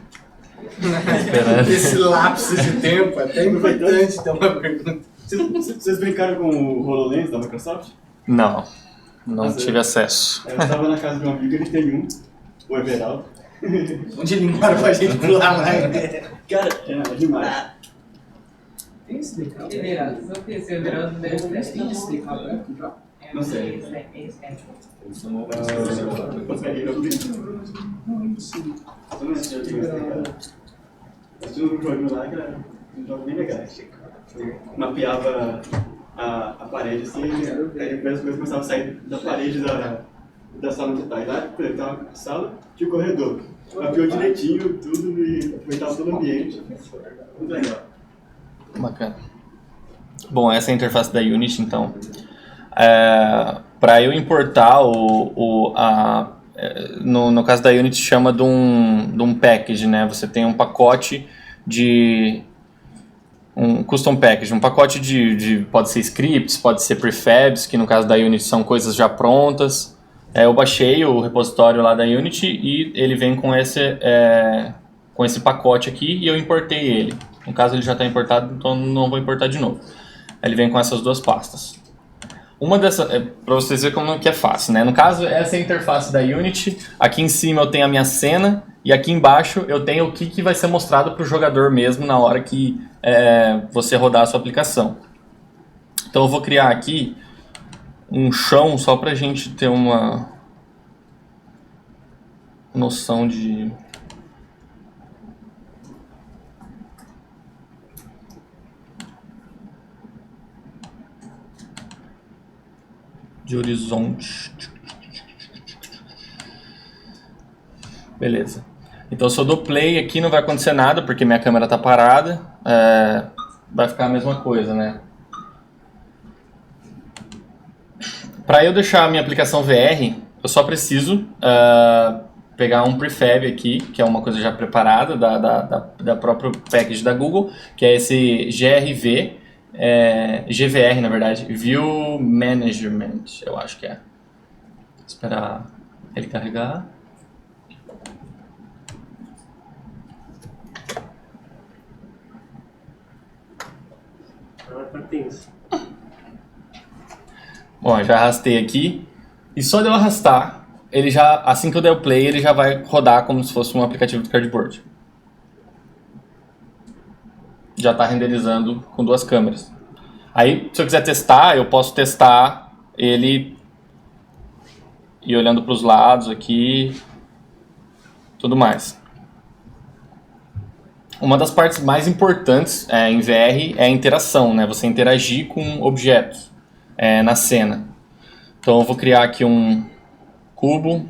Esperando. Esse lapso de tempo, é até importante ter uma pergunta. Vocês brincaram com o HoloLens da Microsoft? Não tive acesso. Eu estava na casa de um amigo, ele tem um, o Everaldo. Onde ele mora pra gente pular lá, né? Cara, é demais. Tem esse decalo? Everaldo, só que esse Everaldo deve Tem ter. esse decalo aberto já? Não sei. Eu tinha um jogo lá que era um jogo bem legal. Mapeava a parede assim, aí as coisas começavam a sair da parede da sala onde tá. E lá, por exemplo, tava na sala, tinha o corredor. Mapeou direitinho tudo e aproveitava todo o ambiente. Muito legal. Bacana. Bom, essa é a interface da Unity, então. Para eu importar no caso da Unity chama de um package, né? Você tem um pacote um custom package, um pacote pode ser scripts, pode ser prefabs, que no caso da Unity são coisas já prontas. Eu baixei o repositório lá da Unity e ele vem com esse pacote aqui e eu importei ele. No caso ele já está importado, então não vou importar de novo. Ele vem com essas duas pastas. Uma dessas, para vocês verem como que é fácil, né? No caso, essa é a interface da Unity. Aqui em cima eu tenho a minha cena e aqui embaixo eu tenho o que vai ser mostrado para o jogador mesmo na hora que você rodar a sua aplicação. Então eu vou criar aqui um chão só para a gente ter uma noção de horizonte. Beleza. Então se eu dou play aqui não vai acontecer nada, porque minha câmera tá parada. Vai ficar a mesma coisa, né? Para eu deixar a minha aplicação VR, eu só preciso pegar um prefab aqui, que é uma coisa já preparada da própria package da Google, que é esse GRV, GVR na verdade, View Management, eu acho que é. Esperar ele carregar. Tem isso. Bom, eu já arrastei aqui. E só de eu arrastar, ele já, assim que eu der o play, ele já vai rodar como se fosse um aplicativo de cardboard. Já está renderizando com 2 câmeras. Aí, se eu quiser testar, eu posso testar ele e olhando para os lados aqui, tudo mais. Uma das partes mais importantes em VR é a interação, né? Você interagir com objetos na cena. Então eu vou criar aqui um cubo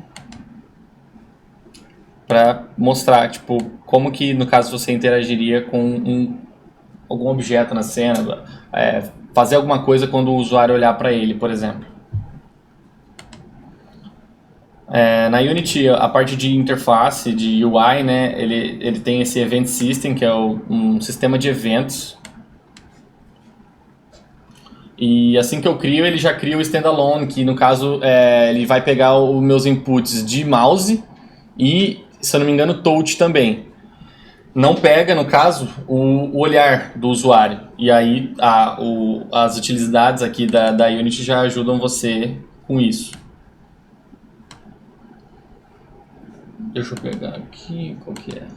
para mostrar, tipo, como que no caso você interagiria com algum objeto na cena, fazer alguma coisa quando o usuário olhar para ele, por exemplo. Na Unity, a parte de interface, de UI, né, ele tem esse Event System, que é um sistema de eventos. E assim que eu crio, ele já cria o standalone, que no caso ele vai pegar os meus inputs de mouse e, se eu não me engano, touch também. Não pega, no caso, o olhar do usuário. E aí as utilidades aqui da Unity já ajudam você com isso. Deixa eu pegar aqui, qual que é?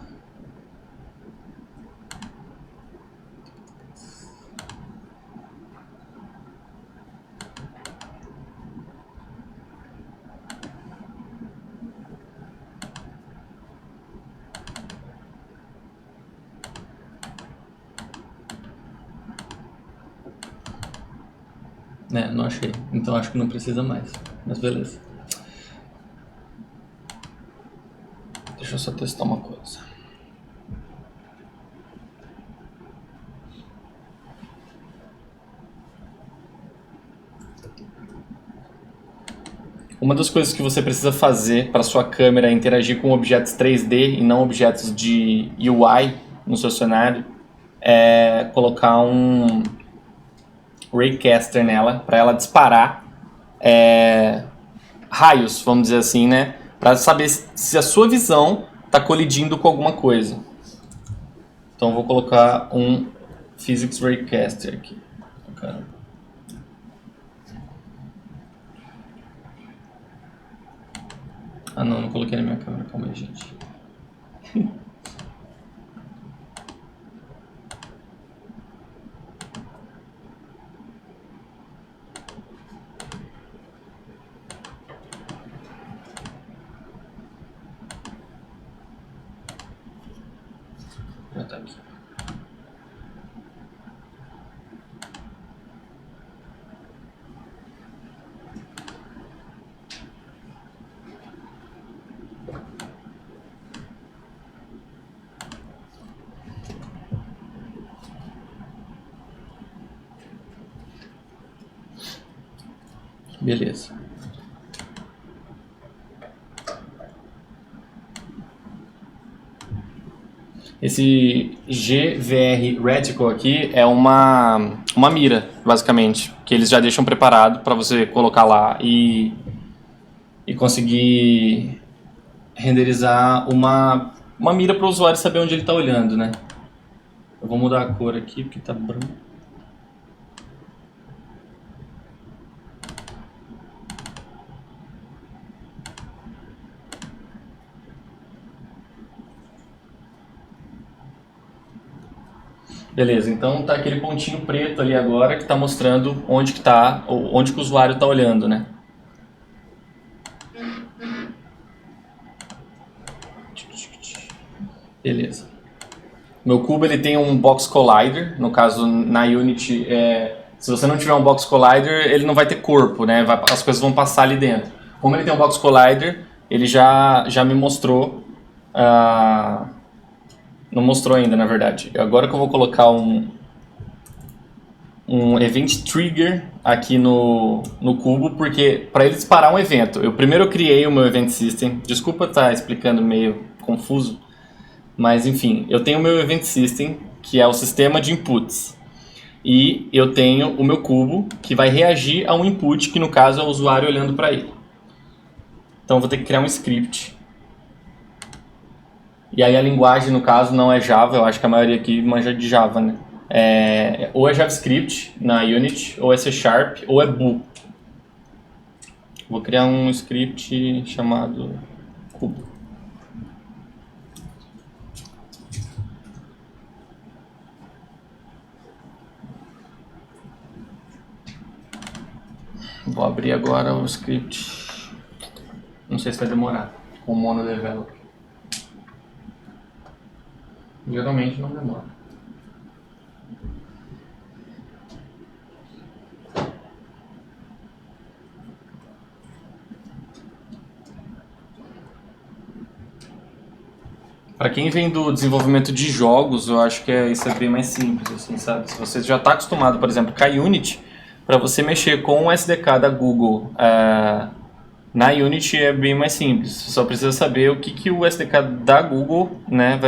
Não achei. Então acho que não precisa mais. Mas beleza. Deixa eu só testar uma coisa. Uma das coisas que você precisa fazer para sua câmera interagir com objetos 3D e não objetos de UI no seu cenário é colocar um Raycaster nela, para ela disparar raios, vamos dizer assim, né? Para saber se a sua visão está colidindo com alguma coisa. Então vou colocar um Physics Raycaster aqui. Caramba. Ah não coloquei na minha câmera, calma aí, gente. Já tá aqui. Beleza. Esse GVR Reticle aqui é uma mira, basicamente, que eles já deixam preparado para você colocar lá e conseguir renderizar uma mira para o usuário saber onde ele está olhando, né? Eu vou mudar a cor aqui porque está branco. Beleza, então tá aquele pontinho preto ali agora que está mostrando onde que tá, onde que o usuário está olhando, né? Beleza. Meu cubo ele tem um box collider, no caso na Unity, se você não tiver um box collider, ele não vai ter corpo, né? As coisas vão passar ali dentro. Como ele tem um box collider, ele já me mostrou Não mostrou ainda, na verdade. Agora que eu vou colocar um event trigger aqui no cubo, porque para ele disparar um evento, primeiro eu criei o meu event system. Desculpa estar explicando meio confuso, mas enfim, eu tenho o meu event system, que é o sistema de inputs, e eu tenho o meu cubo, que vai reagir a um input, que no caso é o usuário olhando para ele. Então eu vou ter que criar um script. E aí a linguagem, no caso, não é Java, eu acho que a maioria aqui manja de Java, né? Ou é JavaScript na Unity, ou é C Sharp, ou é Bool. Vou criar um script chamado cubo. Vou abrir agora o script. Não sei se vai demorar. O monodevelop. Geralmente não demora. Para quem vem do desenvolvimento de jogos, eu acho que isso é bem mais simples, assim, sabe? Se você já está acostumado, por exemplo, com a Unity, para você mexer com o SDK da Google na Unity é bem mais simples. Você só precisa saber o que o SDK da Google, né,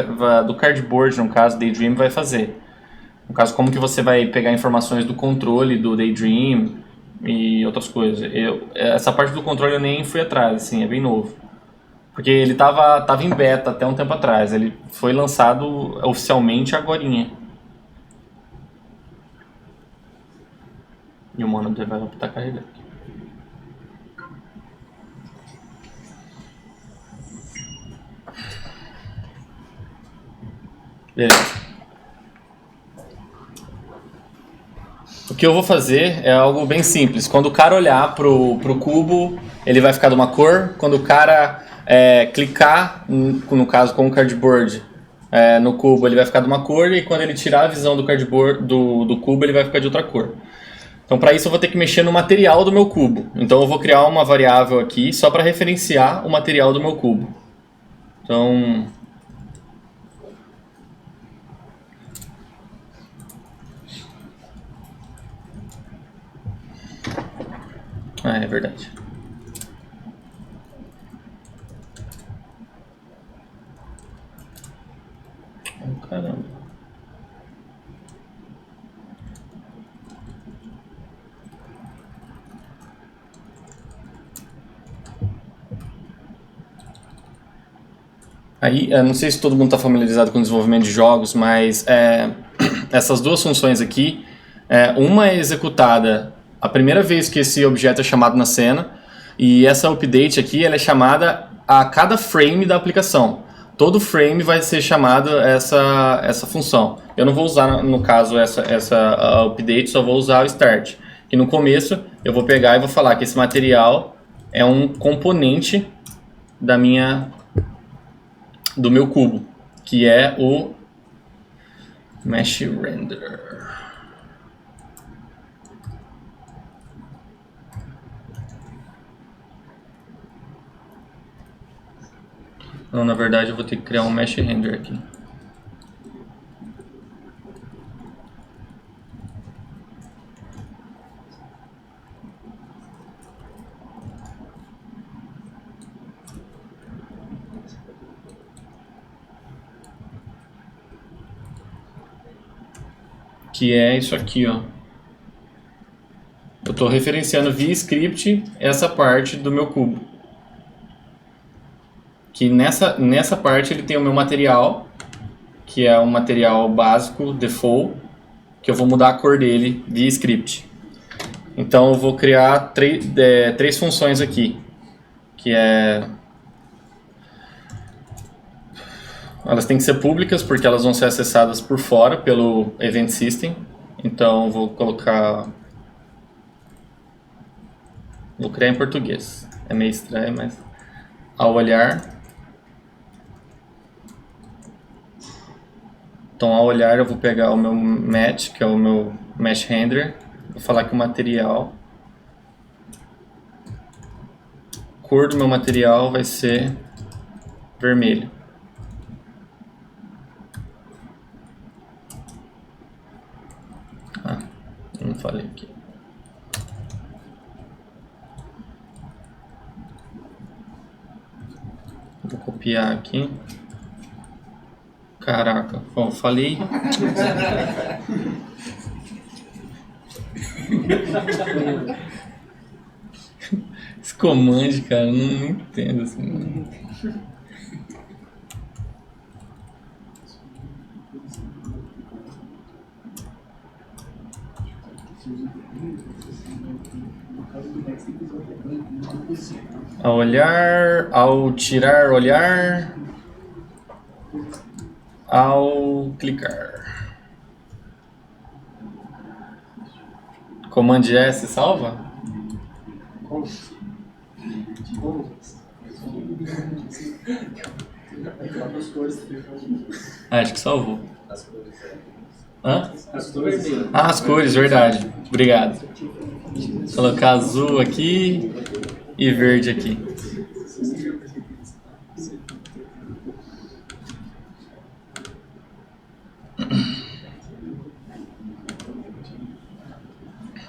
do Cardboard, no caso, Daydream, vai fazer. No caso, como que você vai pegar informações do controle do Daydream e outras coisas. Essa parte do controle eu nem fui atrás, assim, é bem novo. Porque ele tava em beta até um tempo atrás. Ele foi lançado oficialmente agorinha. E o monodevelop tá carregando. Beleza. O que eu vou fazer é algo bem simples. Quando o cara olhar pro cubo, ele vai ficar de uma cor. Quando o cara clicar, no caso com o cardboard, no cubo, ele vai ficar de uma cor. E quando ele tirar a visão do cardboard do cubo, ele vai ficar de outra cor. Então, para isso, eu vou ter que mexer no material do meu cubo. Então, eu vou criar uma variável aqui só para referenciar o material do meu cubo. Então... é verdade. Oh, caramba. Aí, eu não sei se todo mundo está familiarizado com o desenvolvimento de jogos, mas essas duas funções aqui, uma é executada a primeira vez que esse objeto é chamado na cena, e essa update aqui ela é chamada a cada frame da aplicação. Todo frame vai ser chamado essa função. Eu não vou usar, no caso, essa update, só vou usar o start. Que no começo eu vou pegar e vou falar que esse material é um componente do meu cubo, que é o Mesh Render. Não, na verdade eu vou ter que criar um Mesh Render aqui. Que é isso aqui, ó. Eu estou referenciando via script essa parte do meu cubo. Que nessa parte ele tem o meu material, que é um material básico, default, que eu vou mudar a cor dele via script. Então eu vou criar três funções aqui, que elas têm que ser públicas porque elas vão ser acessadas por fora pelo Event System. Então eu vou criar em português. É meio estranho, mas ao olhar. Então ao olhar eu vou pegar o meu match, que é o meu mesh render. Vou falar que o material, cor do meu material vai ser vermelho. Vou copiar aqui. Caraca, bom, falei. Esse comando, cara, eu não entendo assim. Ao olhar, ao tirar olhar, ao clicar. Command S salva? Acho que salvou. Hã? Ah, as cores, verdade. Obrigado. Vou colocar azul aqui e verde aqui.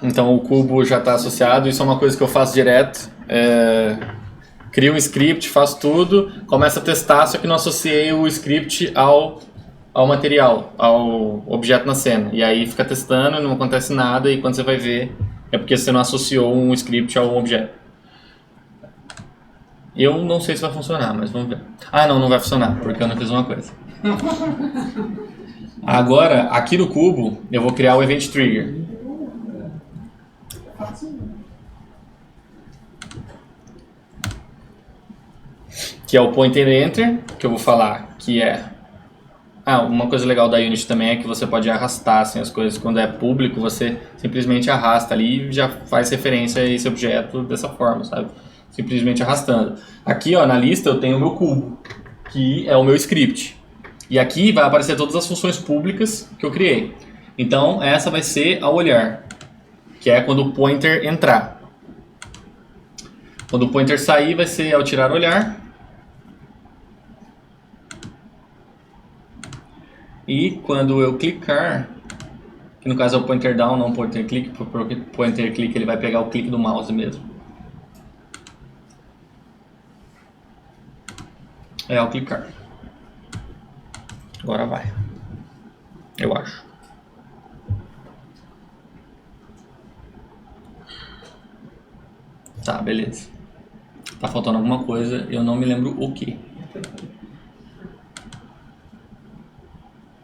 Então o cubo já está associado, isso é uma coisa que eu faço direto. Crio um script, faço tudo, começo a testar, só que não associei o script ao material, ao objeto na cena. E aí fica testando, não acontece nada, e quando você vai ver, é porque você não associou um script a um objeto. Eu não sei se vai funcionar, mas vamos ver. Ah, não vai funcionar, porque eu não fiz uma coisa. Agora, aqui no cubo, eu vou criar o Event Trigger. Que é o Pointer Enter, que eu vou falar que é... uma coisa legal da Unity também é que você pode arrastar assim, as coisas. Quando é público, você simplesmente arrasta ali e já faz referência a esse objeto dessa forma, sabe? Simplesmente arrastando. Aqui, ó, na lista eu tenho o meu cubo, que é o meu script. E aqui vai aparecer todas as funções públicas que eu criei. Então, essa vai ser ao olhar, que é quando o pointer entrar. Quando o pointer sair, vai ser ao tirar olhar. E quando eu clicar, que no caso é o pointer down, não o pointer click, porque o pointer click ele vai pegar o clique do mouse mesmo. É ao clicar. Agora vai. Eu acho. Tá, beleza. Tá faltando alguma coisa, eu não me lembro o que.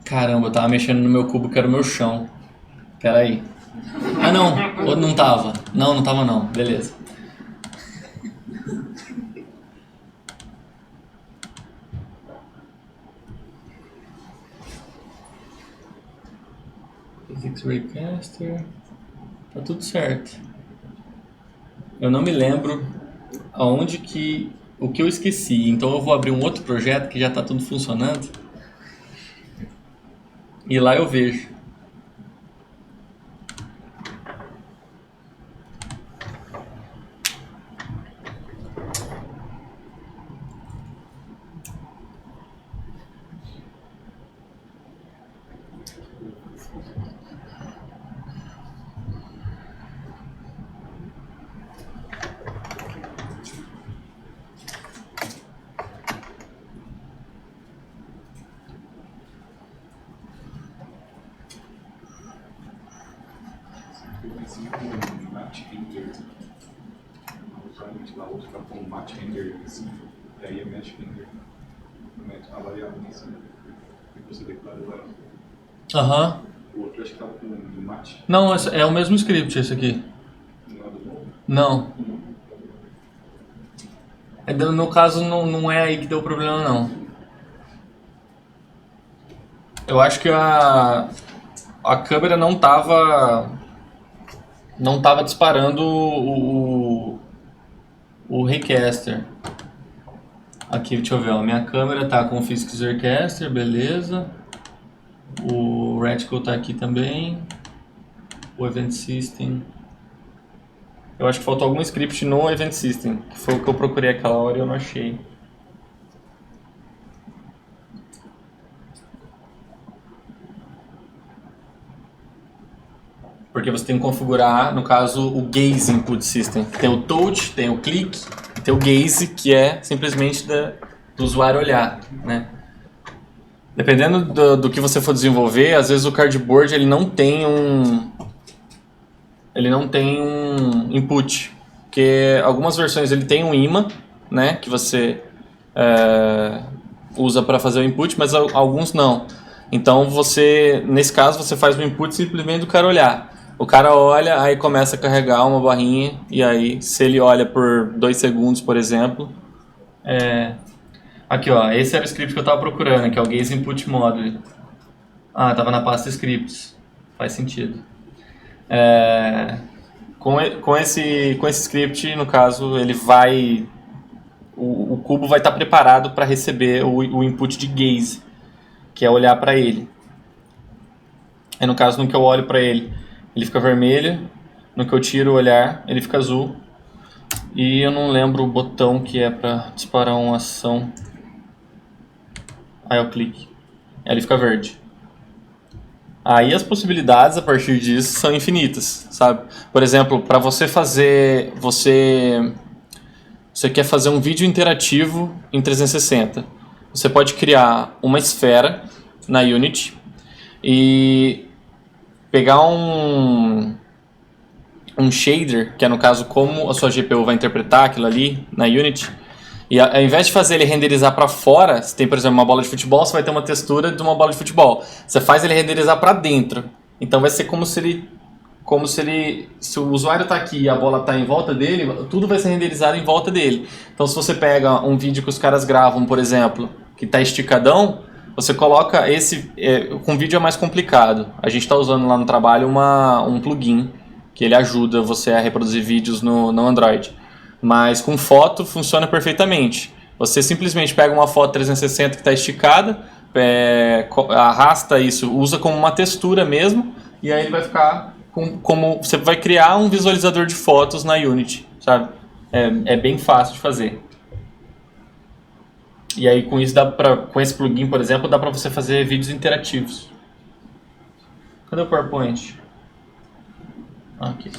Caramba, eu tava mexendo no meu cubo que era o meu chão. Pera aí. Ah, não. Ou não tava. Não tava não. Beleza. Physics Raycaster. Tá tudo certo. Eu não me lembro aonde que... o que eu esqueci. Então eu vou abrir um outro projeto que já tá tudo funcionando. E lá eu vejo. Usualmente lá outro para pôr um match render assim, e aí é match render, a variável em cima, e você declara ela. Aham. O outro acho que estava com um match. Não, é o mesmo script esse aqui. Não é do novo? Não. No caso, não é aí que deu problema, não. Eu acho que a câmera não tava disparando o Raycaster. Aqui, deixa eu ver, ó, minha câmera tá com o Physics Raycaster, beleza. O Reticle tá aqui também. O Event System. Eu acho que faltou algum script no Event System, que foi o que eu procurei aquela hora e eu não achei. Porque você tem que configurar, no caso, o Gaze Input System. Tem o Touch, tem o Click e tem o Gaze, que é simplesmente usuário olhar, né? Dependendo do que você for desenvolver, às vezes o cardboard ele não tem um input, porque algumas versões ele tem um imã, né, que você usa para fazer o input, mas alguns não. Então nesse caso você faz o input simplesmente do cara olhar. O cara olha, aí começa a carregar uma barrinha, e aí se ele olha por 2 segundos, por exemplo, aqui ó, esse era o script que eu estava procurando, que é o Gaze Input Module. Ah, estava na pasta scripts, faz sentido. Com esse script, no caso, ele vai... O cubo vai estar preparado para receber o input de gaze, que é olhar para ele. Aí no caso, no que eu olho para ele, ele fica vermelho. No que eu tiro o olhar, ele fica azul. E eu não lembro o botão que é para disparar uma ação. Aí eu clique. Aí ele fica verde. Aí as possibilidades a partir disso são infinitas, sabe? Por exemplo, para você fazer... Você quer fazer um vídeo interativo em 360. Você pode criar uma esfera na Unity e pegar um shader, que é no caso como a sua GPU vai interpretar aquilo ali na Unity, e ao invés de fazer ele renderizar para fora, se tem, por exemplo, uma bola de futebol, você vai ter uma textura de uma bola de futebol. Você faz ele renderizar para dentro. Então vai ser se o usuário está aqui e a bola está em volta dele, tudo vai ser renderizado em volta dele. Então se você pega um vídeo que os caras gravam, por exemplo, que está esticadão, você coloca com vídeo é mais complicado. A gente está usando lá no trabalho um plugin que ele ajuda você a reproduzir vídeos no Android. Mas com foto funciona perfeitamente. Você simplesmente pega uma foto 360 que está esticada, arrasta isso, usa como uma textura mesmo, e aí ele vai ficar como você vai criar um visualizador de fotos na Unity, sabe? É bem fácil de fazer. E aí com isso com esse plugin, por exemplo, dá para você fazer vídeos interativos. Cadê o PowerPoint? Aqui.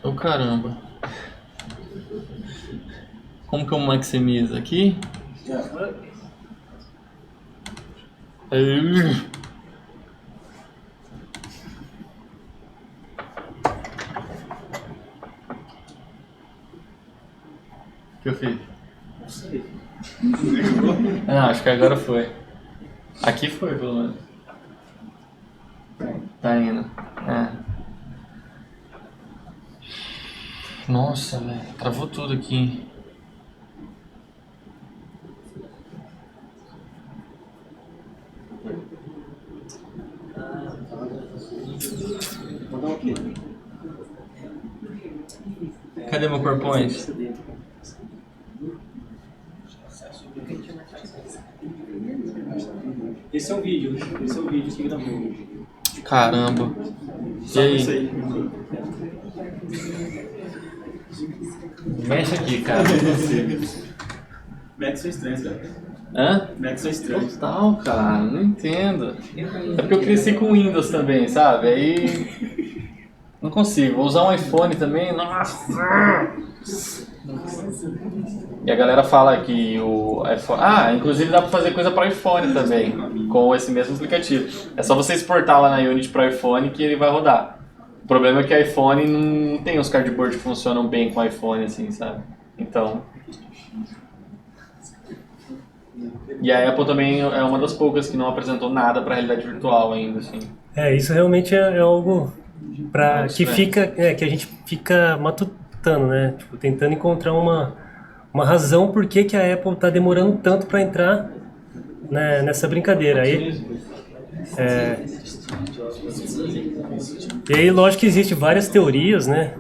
Oh, caramba. Como que eu maximizo aqui? O que eu fiz? Não sei. Ah, acho que agora foi. Aqui foi, pelo menos. Tá indo. Nossa, velho. Travou tudo aqui. Cadê meu PowerPoint? Esse é o vídeo que gravou. Caramba. E aí? Mexe aqui, cara. Não consigo. Macs são estranhos, cara. Hã? Macs são estranhos. Total, cara. Não entendo. É porque eu cresci com Windows também, sabe? Aí... Não consigo. Vou usar um iPhone também. Nossa! E a galera fala que o iPhone... inclusive dá pra fazer coisa para iPhone também, com esse mesmo aplicativo. É só você exportar lá na Unity para iPhone que ele vai rodar. O problema é que iPhone não tem os cardboard que funcionam bem com iPhone, assim, sabe? Então... E a Apple também é uma das poucas que não apresentou nada para realidade virtual ainda, assim. Isso realmente é algo que a gente fica matutando, né? Tipo, tentando encontrar uma razão por que a Apple está demorando tanto para entrar, né, nessa brincadeira. E aí, lógico que existem várias teorias, né?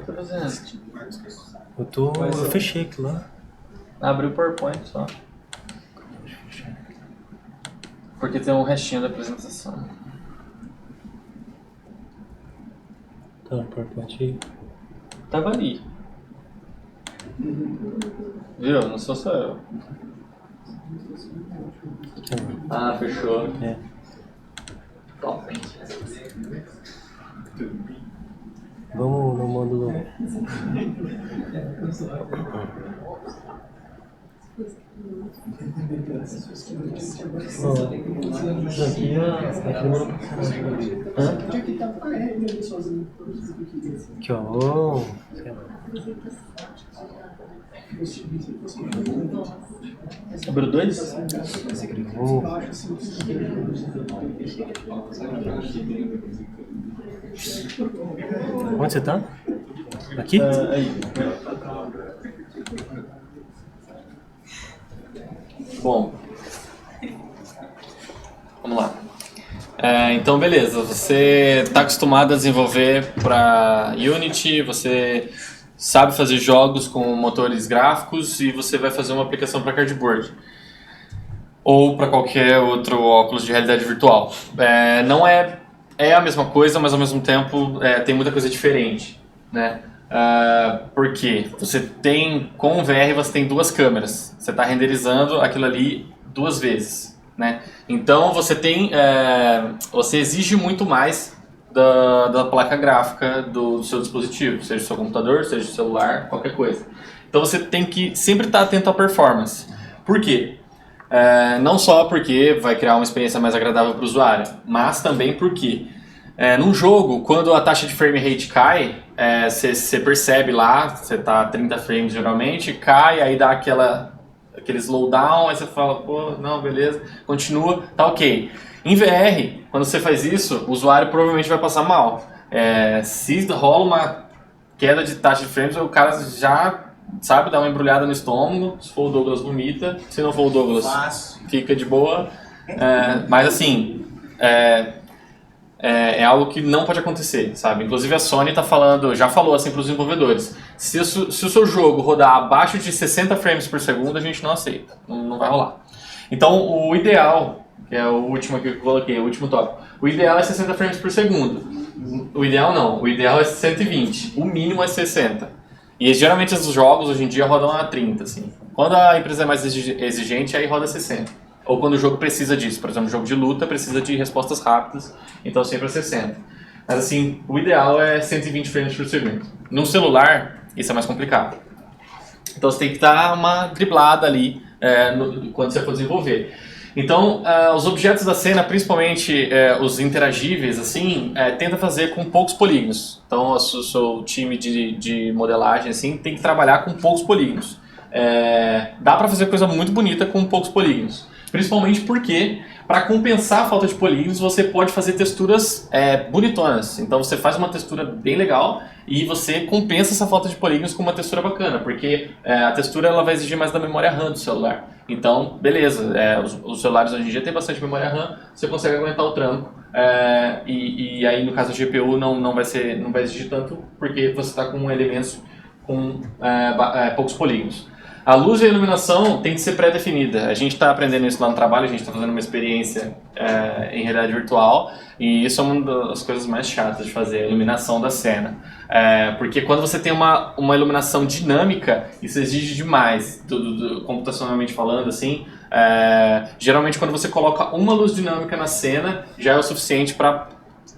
Eu fechei aquilo lá. Abri o PowerPoint só. Porque tem um restinho da apresentação. Tá, o PowerPoint aí. Tava ali. Viu? Não sou só eu. Ah, fechou. Top. Vamos no modo... Aqui ó. Número 2? Onde você tá? Aqui? Aí. Bom, vamos lá. Então, beleza. Você está acostumado a desenvolver para Unity, você sabe fazer jogos com motores gráficos e você vai fazer uma aplicação para cardboard ou para qualquer outro óculos de realidade virtual. Não é a mesma coisa, mas ao mesmo tempo tem muita coisa diferente, né? Porque você tem, com o VR você tem duas câmeras, você está renderizando aquilo ali duas vezes, né? Então você tem, você exige muito mais da placa gráfica do seu dispositivo, seja o seu computador, seja o celular, qualquer coisa. Então você tem que sempre estar atento à performance. Por quê? Não só porque vai criar uma experiência mais agradável para o usuário, mas também porque num jogo, quando a taxa de frame rate cai, você percebe lá, você tá a 30 frames geralmente, cai, aí dá aquele slowdown, aí você fala, pô, não, beleza, continua, tá ok. Em VR, quando você faz isso, o usuário provavelmente vai passar mal. Se rola uma queda de taxa de frames, o cara já, sabe, dá uma embrulhada no estômago, se for o Douglas vomita, se não for o Douglas fica de boa, mas assim... É algo que não pode acontecer, sabe? Inclusive a Sony já falou assim para os desenvolvedores, se o seu jogo rodar abaixo de 60 frames por segundo, a gente não aceita, não vai rolar. Então o ideal, que é o último aqui que eu coloquei, o último tópico, o ideal é 60 frames por segundo. O ideal não, o ideal é 120, o mínimo é 60. E geralmente os jogos hoje em dia rodam a 30, assim. Quando a empresa é mais exigente, aí roda 60. Ou quando o jogo precisa disso, por exemplo, um jogo de luta precisa de respostas rápidas, então sempre é 60. Mas assim, o ideal é 120 frames por segundo. No celular, isso é mais complicado. Então você tem que dar uma driblada ali quando você for desenvolver. Então, os objetos da cena, principalmente os interagíveis, assim, tenta fazer com poucos polígonos. Então, o seu time de modelagem assim, tem que trabalhar com poucos polígonos. Dá pra fazer coisa muito bonita com poucos polígonos. Principalmente porque, para compensar a falta de polígonos, você pode fazer texturas bonitonas. Então você faz uma textura bem legal e você compensa essa falta de polígonos com uma textura bacana, porque a textura ela vai exigir mais da memória RAM do celular. Então, beleza, os celulares hoje em dia tem bastante memória RAM, você consegue aguentar o tranco. E aí, no caso da GPU, não vai exigir tanto, porque você está com elementos com poucos polígonos. A luz e a iluminação tem que ser pré-definida. A gente está aprendendo isso lá no trabalho, a gente está fazendo uma experiência em realidade virtual e isso é uma das coisas mais chatas de fazer, a iluminação da cena. Porque quando você tem uma iluminação dinâmica, isso exige demais, computacionalmente falando, assim. Geralmente quando você coloca uma luz dinâmica na cena, já é o suficiente para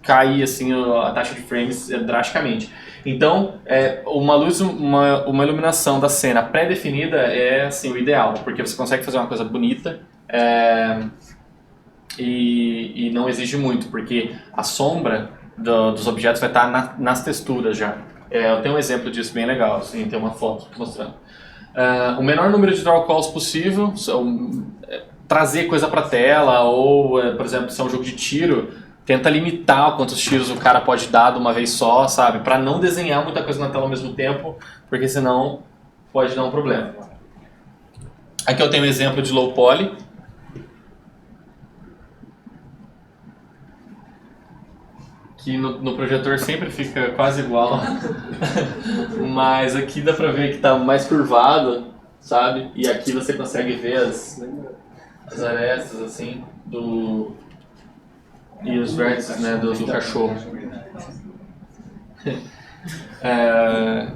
cair assim, a taxa de frames drasticamente. Então, uma iluminação da cena pré-definida é assim, o ideal, porque você consegue fazer uma coisa bonita e não exige muito, porque a sombra dos objetos vai estar nas texturas já. Eu tenho um exemplo disso bem legal, assim, tem uma foto mostrando. O menor número de draw calls possível, trazer coisa para a tela, ou, por exemplo, se é um jogo de tiro, tenta limitar quantos tiros o cara pode dar de uma vez só, sabe? Pra não desenhar muita coisa na tela ao mesmo tempo, porque senão pode dar um problema. Aqui eu tenho um exemplo de low poly. Que no projetor sempre fica quase igual. Mas aqui dá pra ver que tá mais curvado, sabe? E aqui você consegue ver as arestas, assim, e os vértices, né, do cachorro.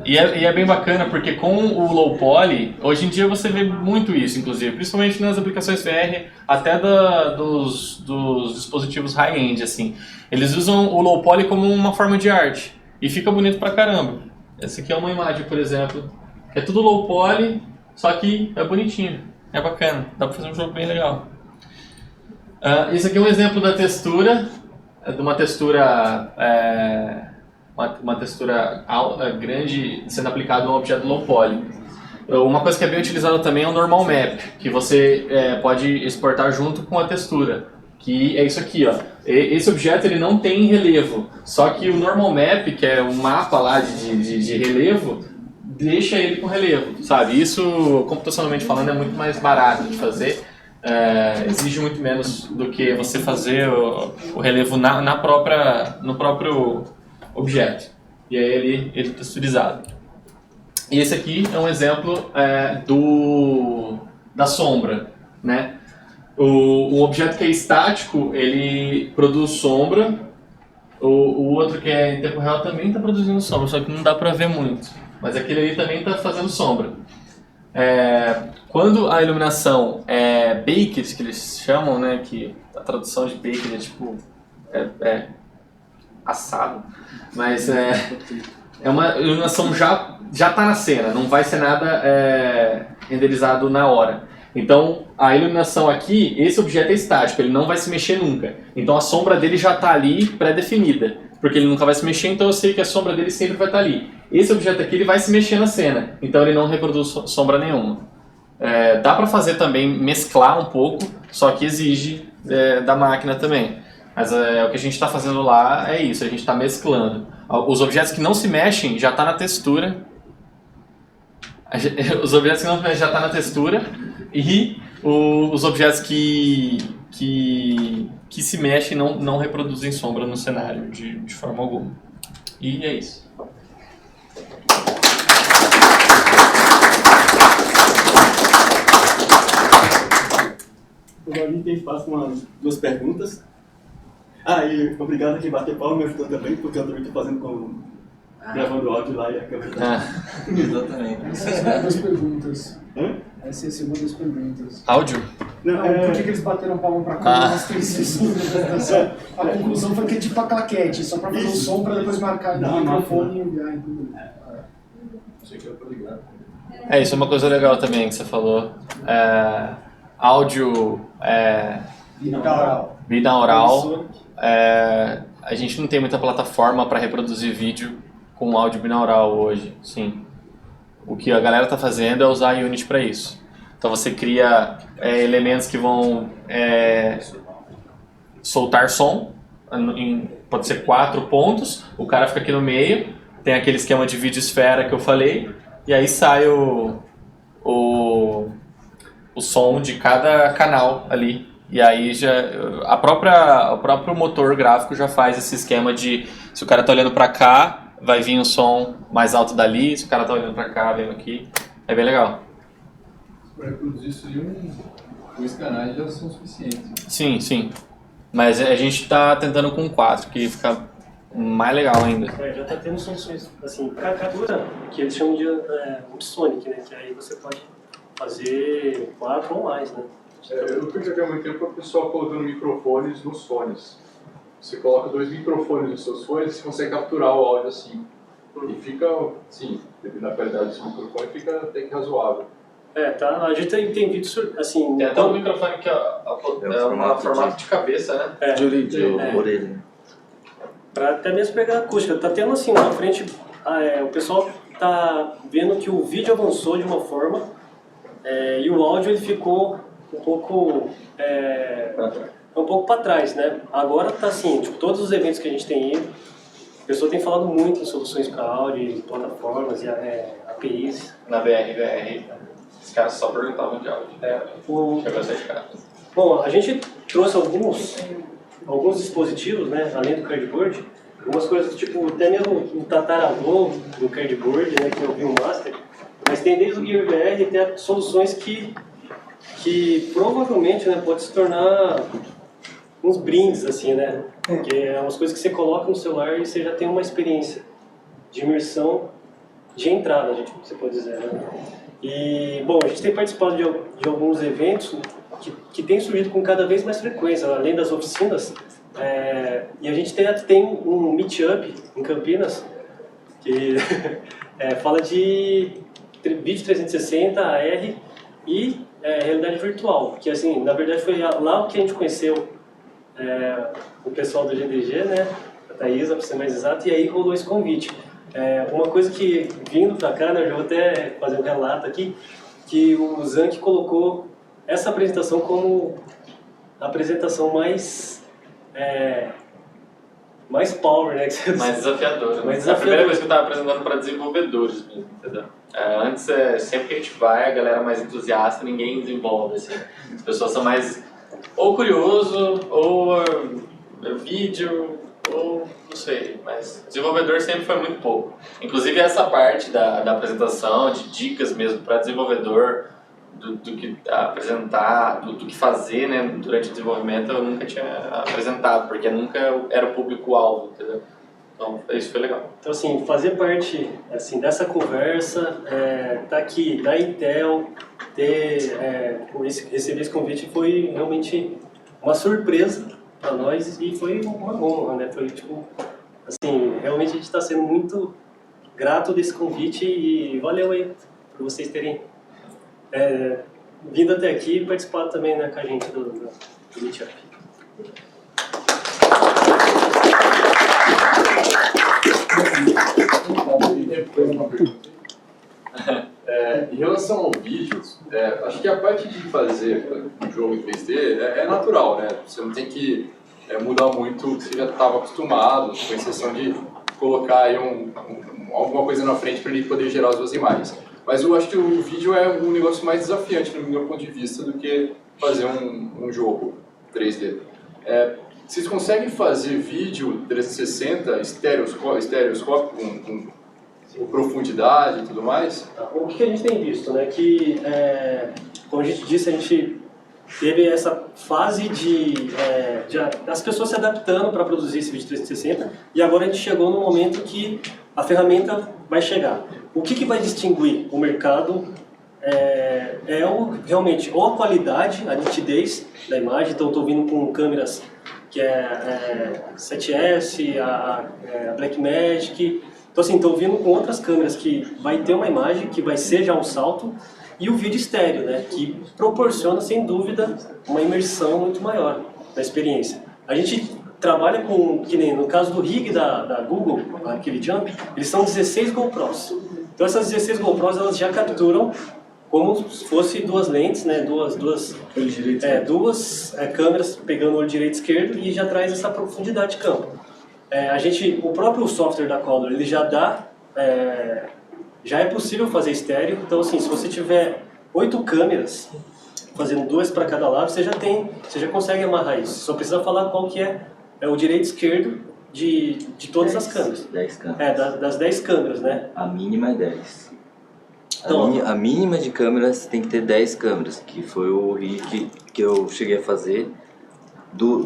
E é bem bacana porque com o low poly, hoje em dia você vê muito isso, inclusive, principalmente nas aplicações VR, até dos dispositivos high-end, assim. Eles usam o low poly como uma forma de arte. e fica bonito pra caramba. Essa aqui é uma imagem, por exemplo, que é tudo low poly, só que é bonitinho, é bacana, dá pra fazer um jogo bem legal. Esse aqui é um exemplo da textura, de uma textura, uma textura grande sendo aplicada a um objeto low poly. Uma coisa que é bem utilizada também é o normal map, que você pode exportar junto com a textura, que é isso aqui, ó. Esse objeto ele não tem relevo, só que o normal map, que é um mapa lá de relevo, deixa ele com relevo, sabe? Isso, computacionalmente falando, é muito mais barato de fazer. Exige muito menos do que você fazer o relevo no próprio objeto. E aí ele é texturizado. E esse aqui é um exemplo da sombra, né? O objeto que é estático, ele produz sombra. O outro que é em tempo real também está produzindo sombra, só que não dá para ver muito. Mas aquele ali também está fazendo sombra. Quando a iluminação é baked, que eles chamam, né, que a tradução de baked é tipo assado, mas é uma iluminação já está na cena, não vai ser nada renderizado na hora. Então a iluminação aqui, esse objeto é estático, ele não vai se mexer nunca. Então a sombra dele já está ali pré-definida, porque ele nunca vai se mexer, então eu sei que a sombra dele sempre vai estar ali. Esse objeto aqui ele vai se mexer na cena, então ele não reproduz sombra nenhuma. Dá para fazer também, mesclar um pouco, só que exige da máquina também. Mas o que a gente está fazendo lá é isso, a gente está mesclando. Os objetos que não se mexem já está na textura. Os objetos que não se mexem já está na textura. E os objetos que se mexem não reproduzem sombra no cenário de forma alguma. E é isso. O Davi tem espaço para duas perguntas. E obrigado a quem bateu palma me ajudou também, porque eu também estou fazendo gravando áudio lá e a câmera. Exatamente. Essa é uma das perguntas. Hã? Essa é uma das perguntas. Áudio? Não, por que eles bateram palma pra cá? Nós três sessões da apresentação. A conclusão foi que é tipo a claquete, só pra fazer o som pra depois marcar no microfone e enviar e tudo. Achei que eu tô ligado. Isso é uma coisa legal também que você falou. Áudio binaural. A gente não tem muita plataforma para reproduzir vídeo com áudio binaural hoje, sim. O que a galera está fazendo é usar a Unity para isso. Então você cria elementos que vão soltar som, pode ser 4 pontos, o cara fica aqui no meio, tem aquele esquema de vídeo esfera que eu falei, e aí sai o som de cada canal ali. E aí o próprio motor gráfico já faz esse esquema de, se o cara está olhando para cá, vai vir um som mais alto dali, se o cara está olhando para cá, vem aqui. É bem legal. Para reproduzir isso de 2 canais já são suficientes. Sim, sim. Mas a gente está tentando com 4, que fica mais legal ainda. Já está tendo soluções, assim, captura, que eles chamam de Sonic, né? Que aí você pode fazer 4 ou mais, né? Eu fui ver há muito tempo o pessoal colocando microfones nos fones. Você coloca 2 microfones nos seus fones e você consegue capturar o áudio assim. E fica, sim, dependendo da qualidade do seu microfone, fica até que razoável. A gente tem vídeo, assim... Tem até um microfone que é um formato de cabeça, né? De orelha. Para até mesmo pegar a acústica. Tá tendo assim, na frente, o pessoal tá vendo que o vídeo avançou de uma forma e o áudio ele ficou um pouco para trás, né? Agora tá assim, tipo, todos os eventos que a gente tem ido, a pessoa tem falado muito em soluções para áudio, plataformas e APIs. Na BR, os caras só perguntavam de áudio. Chegou a ser chato. Bom, a gente trouxe alguns dispositivos, né, além do cardboard, algumas coisas tipo, até mesmo o tataravô do cardboard, né, que é o ViewMaster, mas tem desde o GearVR até soluções que provavelmente, né, pode se tornar uns brindes, assim, né, porque é umas coisas que você coloca no celular e você já tem uma experiência de imersão de entrada, você pode dizer, né. E, bom, a gente tem participado de alguns eventos que tem surgido com cada vez mais frequência, além das oficinas, e a gente tem um meetup em Campinas, que fala de vídeo 360, AR e realidade virtual, que assim, na verdade foi lá que a gente conheceu o pessoal do GDG, né, a Thaisa, para ser mais exato, e aí rolou esse convite. Uma coisa que, vindo para cá, né, eu já vou até fazer um relato aqui, que o Zank colocou essa apresentação como a apresentação mais power, né? Mais desafiadora. Mais É a primeira desafiadora. vez que eu estava apresentando para desenvolvedores mesmo, entendeu? Antes, sempre que a gente vai, a galera é mais entusiasta, ninguém desenvolve, assim. As pessoas são mais ou curioso, ou vídeo, ou não sei, mas desenvolvedor sempre foi muito pouco. Inclusive essa parte da apresentação, de dicas mesmo para desenvolvedor, do que apresentar, do que fazer, né, durante o desenvolvimento, eu nunca tinha apresentado, porque nunca era o público-alvo, entendeu? Então, isso foi legal. Então, assim, fazer parte assim, dessa conversa, tá aqui da Intel, receber esse convite foi realmente uma surpresa para nós e foi uma honra, né? Foi tipo, assim, realmente a gente está sendo muito grato desse convite e valeu aí por vocês terem vindo até aqui e participado também, né, com a gente do Meetup. Em relação ao vídeo, acho que a parte de fazer um jogo em 3D é natural, né? Você não tem que mudar muito o que você já estava acostumado, com exceção de colocar aí alguma coisa na frente para ele poder gerar as duas imagens. Mas eu acho que o vídeo é um negócio mais desafiante, no meu ponto de vista, do que fazer um jogo 3D. Vocês conseguem fazer vídeo 360, estereoscópio com profundidade e tudo mais? O que a gente tem visto, né, que, como a gente disse, a gente teve essa fase de as pessoas se adaptando para produzir esse vídeo 360 e agora a gente chegou no momento que a ferramenta vai chegar. O que vai distinguir o mercado realmente ou a qualidade, a nitidez da imagem. Então estou vindo com câmeras que é 7S, a Blackmagic. Então assim, estou vindo com outras câmeras que vai ter uma imagem que vai ser já um salto, e o vídeo estéreo, né, que proporciona sem dúvida uma imersão muito maior da experiência. A gente trabalha com, que nem no caso do rig da Google, aquele Jump, eles são 16 GoPros. Então essas 16 GoPros elas já capturam como se fosse duas lentes, né, duas câmeras pegando o olho direito e esquerdo, e já traz essa profundidade de campo. O próprio software da Color, ele já dá, já é possível fazer estéreo. Então assim, se você tiver 8 câmeras, fazendo 2 para cada lado, você já consegue amarrar isso. Só precisa falar qual que é o direito e esquerdo de todas as câmeras. 10 câmeras. Das 10 câmeras, né? A mínima é 10. Então, A mínima de câmeras tem que ter 10 câmeras, que foi o rig que eu cheguei a fazer do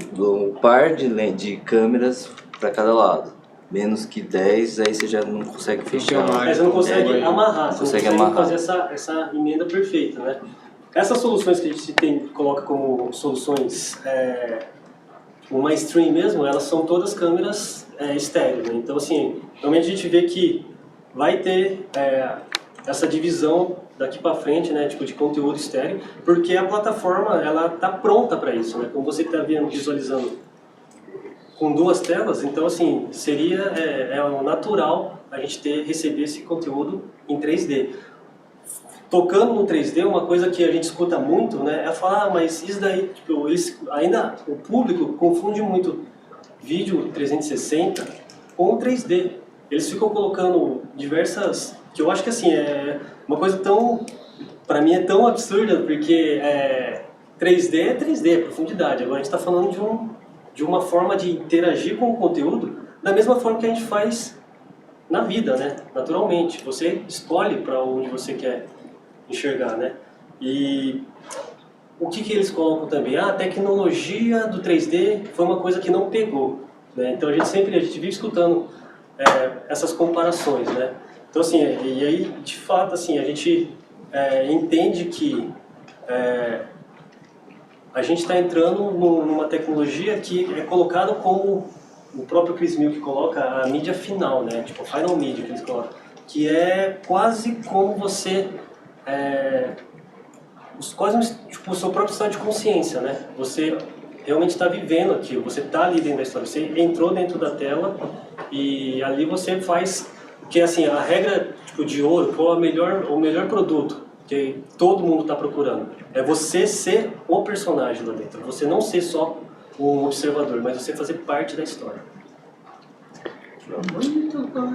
par de câmeras para cada lado. Menos que 10, aí você já não consegue fechar. Mas você não consegue amarrar, você não consegue fazer essa emenda perfeita, né? Essas soluções que a gente coloca como soluções uma stream mesmo, elas são todas câmeras estéreo, né? Então assim, realmente a gente vê que vai ter essa divisão daqui para frente, né, tipo de conteúdo estéreo, porque a plataforma ela tá pronta para isso, né? Como você está visualizando com 2 telas, então assim seria natural a gente receber esse conteúdo em 3D. Tocando no 3D, uma coisa que a gente escuta muito, né, é falar, mas isso daí, tipo, ainda o público confunde muito vídeo 360 com 3D. Eles ficam colocando diversas, que eu acho que assim, uma coisa tão, para mim é tão absurda, porque 3D é 3D, é profundidade. Agora a gente está falando de uma forma de interagir com o conteúdo da mesma forma que a gente faz na vida, né, naturalmente. Você escolhe para onde você quer enxergar, né? E o que eles colocam também? A tecnologia do 3D foi uma coisa que não pegou, né? Então a gente vive escutando essas comparações, né? Então assim, e aí de fato assim, a gente entende que a gente está entrando numa tecnologia que é colocada como o próprio Chris Milk coloca a mídia final, né? Tipo, a final media que eles colocam, que é quase como você... quase tipo, o seu próprio estado de consciência, né? Você realmente está vivendo aquilo, você está ali dentro da história, você entrou dentro da tela e ali você faz... Porque assim, a regra tipo, de ouro, qual é o melhor produto que todo mundo está procurando? É você ser o personagem lá dentro, você não ser só um observador, mas você fazer parte da história. Muito bom.